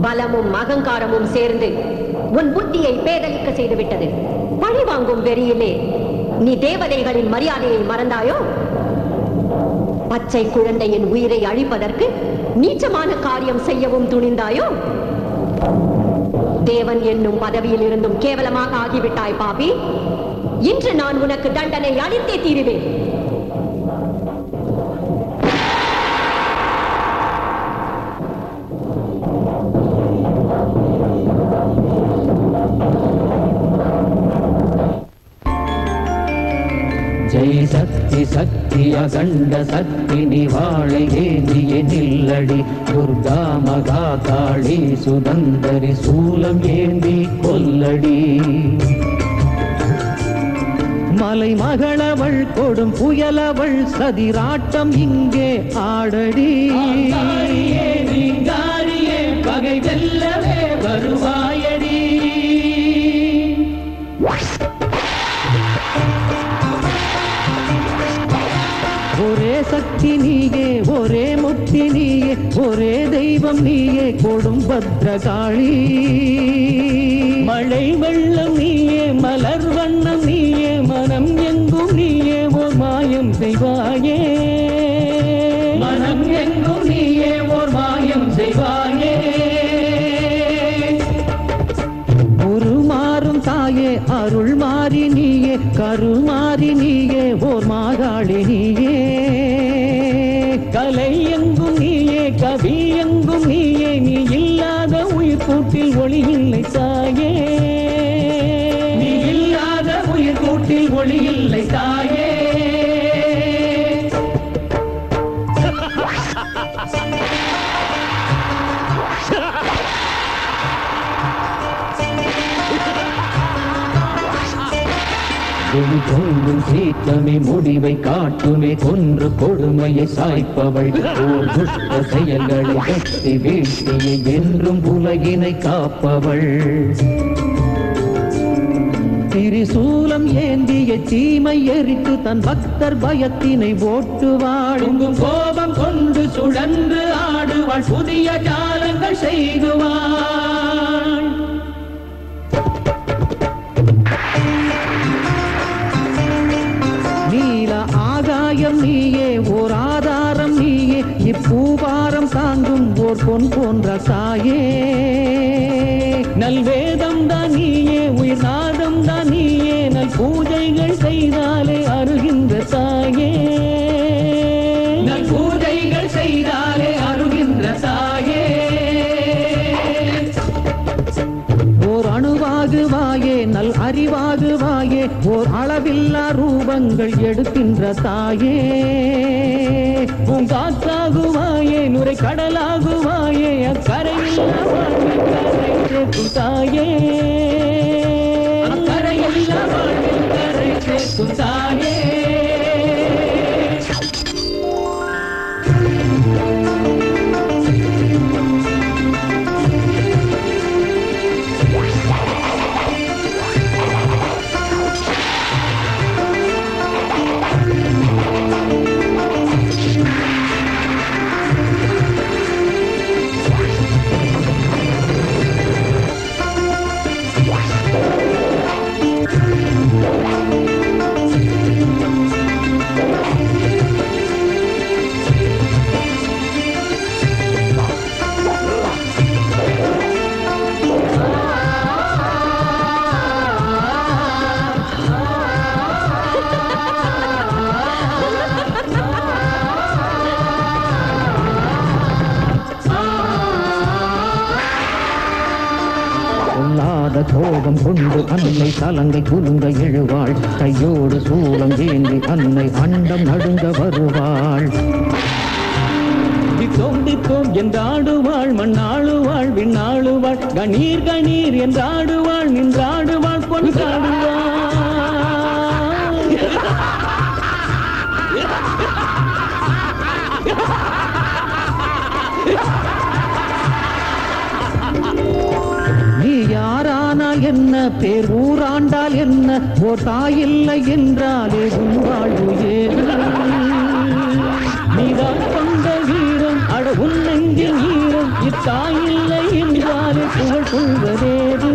பலமும் அகங்காரமும் சேர்ந்து உன் புத்தியை பேதலிக்க செய்துவிட்டது. பழி வாங்கும் வெறியிலே நீ தேவதைகளின் மரியாதையை மறந்தாயோ? பச்சை குழந்தையின் உயிரை அழிப்பதற்கு நீச்சமான காரியம் செய்யவும் துணிந்தாயோ? தேவன் என்னும் பதவியில் இருந்தும் கேவலமாக ஆகிவிட்டாய் பாபி. இன்று நான் உனக்கு தண்டனை அளித்தே தீருவேன். ஜெய் சக்தி சக்தி அகண்ட சக்தி நிவாளை ஏந்திய நில்லடி துர்கா மகா காளி சுதந்தரி சூலம் ஏந்தி கொல்லடி. மலை மகளவள் கொடும் புயலவள் சதிராட்டம் இங்கே ஆடடி. பகை வெல்லவே வருவாயடி. ஒரே சக்தி நீயே, ஒரே முக்தி நீயே, ஒரே தெய்வம் நீயே கொடும் பத்ரகாளி. மழை வெள்ளம் நீயே, மலர் வண்ணம் நீயே, மனம் எங்கும் நீயே ஓர் மாயம் செய்வாயே. மனம் எங்கும் நீயே ஓர் மாயம் செய்வாயே. உருமாறும் தாயே, அருள் மாறி நீயே, கருமாறி நீயே ஓர் மாகாளி நீயே. கலை எங்கும் நீயே, கவி எங்கும் நீயே, நீ இல்லாத உயிர் கூட்டில் ஒளி இல்லை தாயே. நீ இல்லாத உயிர் கூட்டில் ஒளி இல்லை தாயே. தோன்றும் சீற்றமே முடிவை காட்டுமே, கொன்று கொடுமையை சாய்ப்பவள் ஓர் துஷ்ட செயல்களை வெட்டி வீழ்த்தியை என்றும் உலகினை காப்பவள். திரிசூலம் ஏந்திய தீமை எரித்து தன் பக்தர் பயத்தினை ஓட்டுவாள். கோபம் கொண்டு சுழன்று ஆடுவாள், புதிய ஜாலங்கள் செய்துவாள். நீல ஆகாயம் நீயே, ஓர் ஆதாரம் நீயே, இப்பூபாரம் தாங்கும் ஓர் பொன் போன்ற தாயே. நல்வேதம் தான் நீயே, உயிர் நாதம் தான் நீயே, நல் பூஜைகள் செய்தாலே அருகின்ற தாயே. நல் பூஜைகள் செய்தாலே அருகின்ற தாயே. ஓர் அணுவாகுவாயே, நல் அறிவாகுவாயே, ஓர் அளவில்லா ரூபங்கள் எடுக்கின்ற தாயே. பூங்காத்தாகுவாயே, நுரை கடலாகுவாயே, அக்கரையில்லா வாழ்வில் கரை சேர்க்கும் தாயே. அக்கரையில்லா வாழ்வில் கரை சேர்க்கும் தாயே. கோபம் கொண்டு அன்னை தலங்கை குலுங்க எழுவாள். கையோடு சூலம் ஏந்தி அன்னை அண்டம் நடுங்க வருவாள். தித்தோம் தித்தோம் என்றாடுவாள், மண்ணாளுவாள், விண்ணாளுவாள், கணீர் கணீர் என்றாடுவாள், நின்றாடுவாள், கொண்டாடுவாள். நீ யாரானால் என்ன, பேர் ஊராண்டால் என்ன, ஓர் தாயில்லை என்றாலே உன் வாழ்வு ஏது. நீதான் கொண்ட வீரம் அட உன் நெஞ்சின் ஈரம், இத்தாயில்லை என்றாலே புகழ் கொள்வதேது.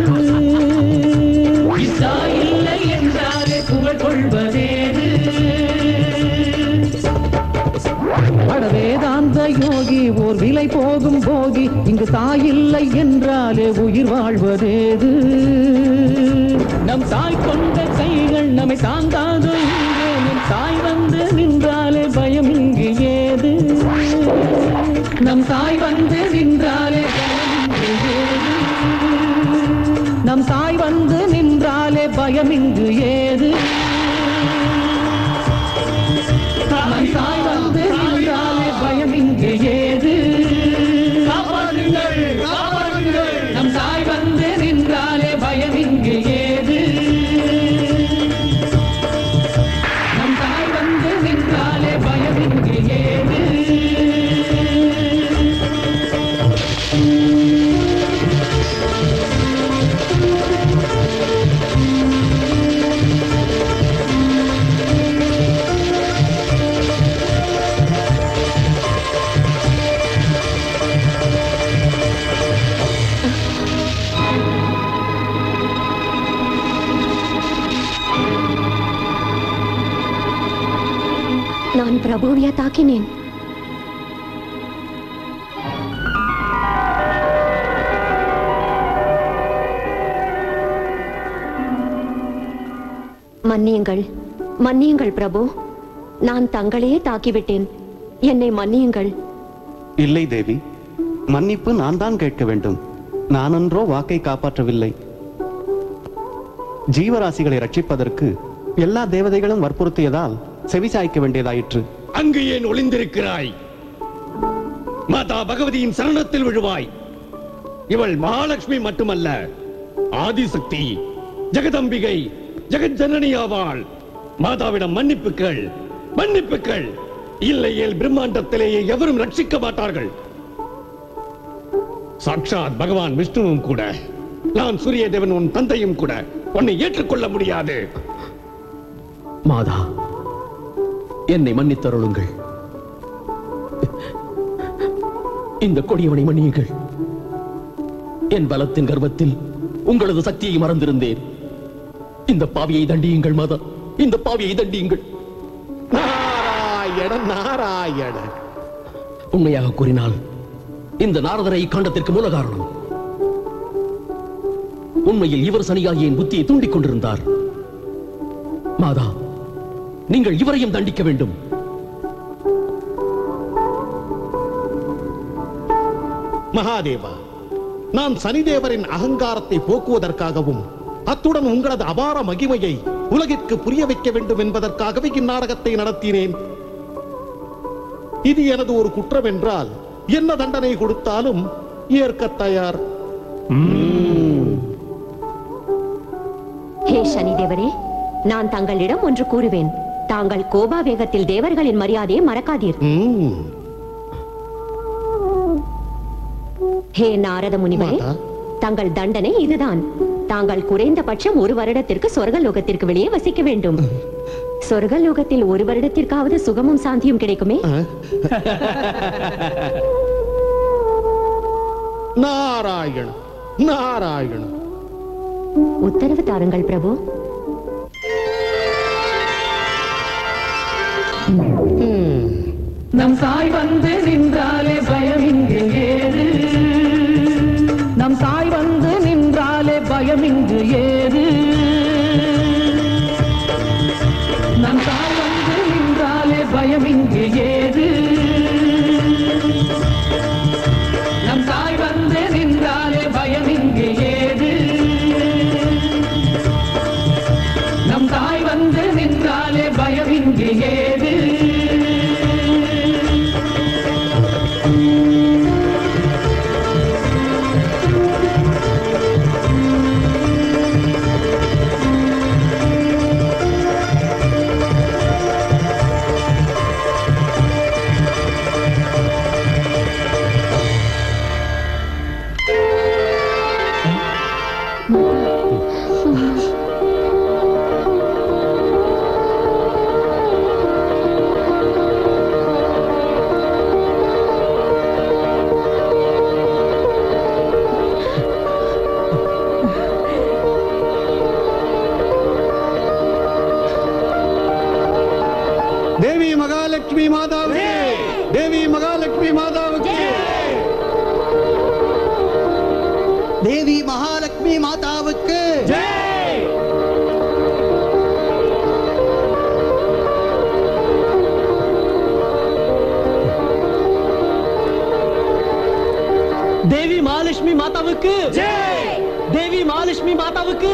இத்தாயில்லை என்றாலே புகழ் கொள்வதேது. அட வேதாந்த யோகி ஓர் விலை போகும் போகி இங்கு தாயில்லை என்றாலே உயிர் வாழ்வதேது நம் தாய் கொண்ட கைகள் நம்மை தாங்காதோ இங்கே நம் தாய் வந்து நின்றாலே பயம் இங்கு ஏது நம் தாய் வந்து நின்றாலே நம் தாய் வந்து நின்றாலே பயம் இங்கு ஏது நம் தாய் வந்து நின்றாலே பயம் இங்கு ஏது நம் தாய் வந்து நின்றாலே பயம் இங்கு ஏது நம் தாய் வந்து நின்றாலே பயம் இங்கு ஏது நான் பிரபுவியா தாக்கினேன். மன்னியுங்கள், மன்னியுங்கள் பிரபு. நான் தங்களையே தாக்கிவிட்டேன். என்னை மன்னியுங்கள். இல்லை தேவி, மன்னிப்பு நான் தான் கேட்க வேண்டும். நானன்றோ வாக்கை காப்பாற்றவில்லை. ஜீவராசிகளை ரட்சிப்பதற்கு எல்லா தேவதைகளும் வற்புறுத்தியதால் செவிசாய்க்க வேண்டியதாயிற்று. அங்கு ஏன் ஒளிந்திருக்கிறாய்? மாதா பகவதியின் சரணத்தில் விழுவாய். இவள் மகாலட்சுமி மட்டுமல்ல, ஆதிசக்தி, ஜெகதம்பிகை, ஜெகஜனனி ஆவாள். மாதாவிடம் மன்னிப்புக்கள், மன்னிப்புக்கள். இல்லையேல் பிரம்மாண்டத்திலேயே எவரும் ரட்சிக்க மாட்டார்கள். சாட்சாத் பகவான் விஷ்ணுவும் கூட, நான் சூரிய தேவன் உன் தந்தையும் கூட உன்னை ஏற்றுக்கொள்ள முடியாது. மாதா, என்னை மன்னித்தருளுங்கள். இந்த கொடியவனை மன்னியுங்கள். என் பலத்தின் கர்வத்தில் உங்களது சக்தியை மறந்திருந்தேன். இந்த பாவியை தண்டியுங்கள் மாதா, இந்த பாவியை தண்டியுங்கள். நாராயண நாராயண. உண்மையாக கூறினால் இந்த நாரதரை இக்காண்டத்திற்கு மூல காரணம். உண்மையில் இவர் சனியாகி என் புத்தியை தூண்டிக் கொண்டிருந்தார். மாதா, நீங்கள் இவரையும் தண்டிக்க வேண்டும். மகாதேவா, நான் சனிதேவரின் அகங்காரத்தை போக்குவதற்காகவும் அத்துடன் உங்களது அபார மகிமையை உலகிற்கு புரிய வைக்க வேண்டும் என்பதற்காகவே இந்நாடகத்தை நடத்தினேன். இது எனது ஒரு குற்றம் என்றால் என்ன தண்டனை கொடுத்தாலும் ஏற்க தயார். ஹே சனிதேவரே, நான் தங்களிடம் ஒன்று கூறுவேன். தாங்கள் கோபாவேகத்தில் தேவர்களின் மரியாதையை மறக்காதீர். ஹே நாரத முனிவரே, தங்கள் தண்டனை இதுதான். தாங்கள் குறைந்தபட்சம் 1 வருடத்திற்கு சொர்க்கலோகத்திற்கு வெளியே வசிக்க வேண்டும். சொர்க்கலோகத்தில் 1 வருடத்திற்காவது சுகமும் சாந்தியும் கிடைக்குமே. நாராயண நாராயண. உத்தரவு தாருங்கள் பிரபு. நம் தாய் வந்து நின்றாலே பயம் இங்கு ஏது. நம் தாய் வந்து நின்றாலே பயம் இங்கு ஏது. நம் தாய் வந்து நின்றாலே பயம் இங்கு ஏது. நம் தாய் வந்து நின்றாலே பயம் இங்கு ஏது. நம் தாய் வந்து நின்றாலே பயம் இங்கு ஏது. மகாலட்சுமி மாதாவுக்கு தேவி மகாலட்சுமி மாதாவுக்கு தேவி மகாலட்சுமி மாதாவுக்கு தேவி மகாலட்சுமி மாதாவுக்கு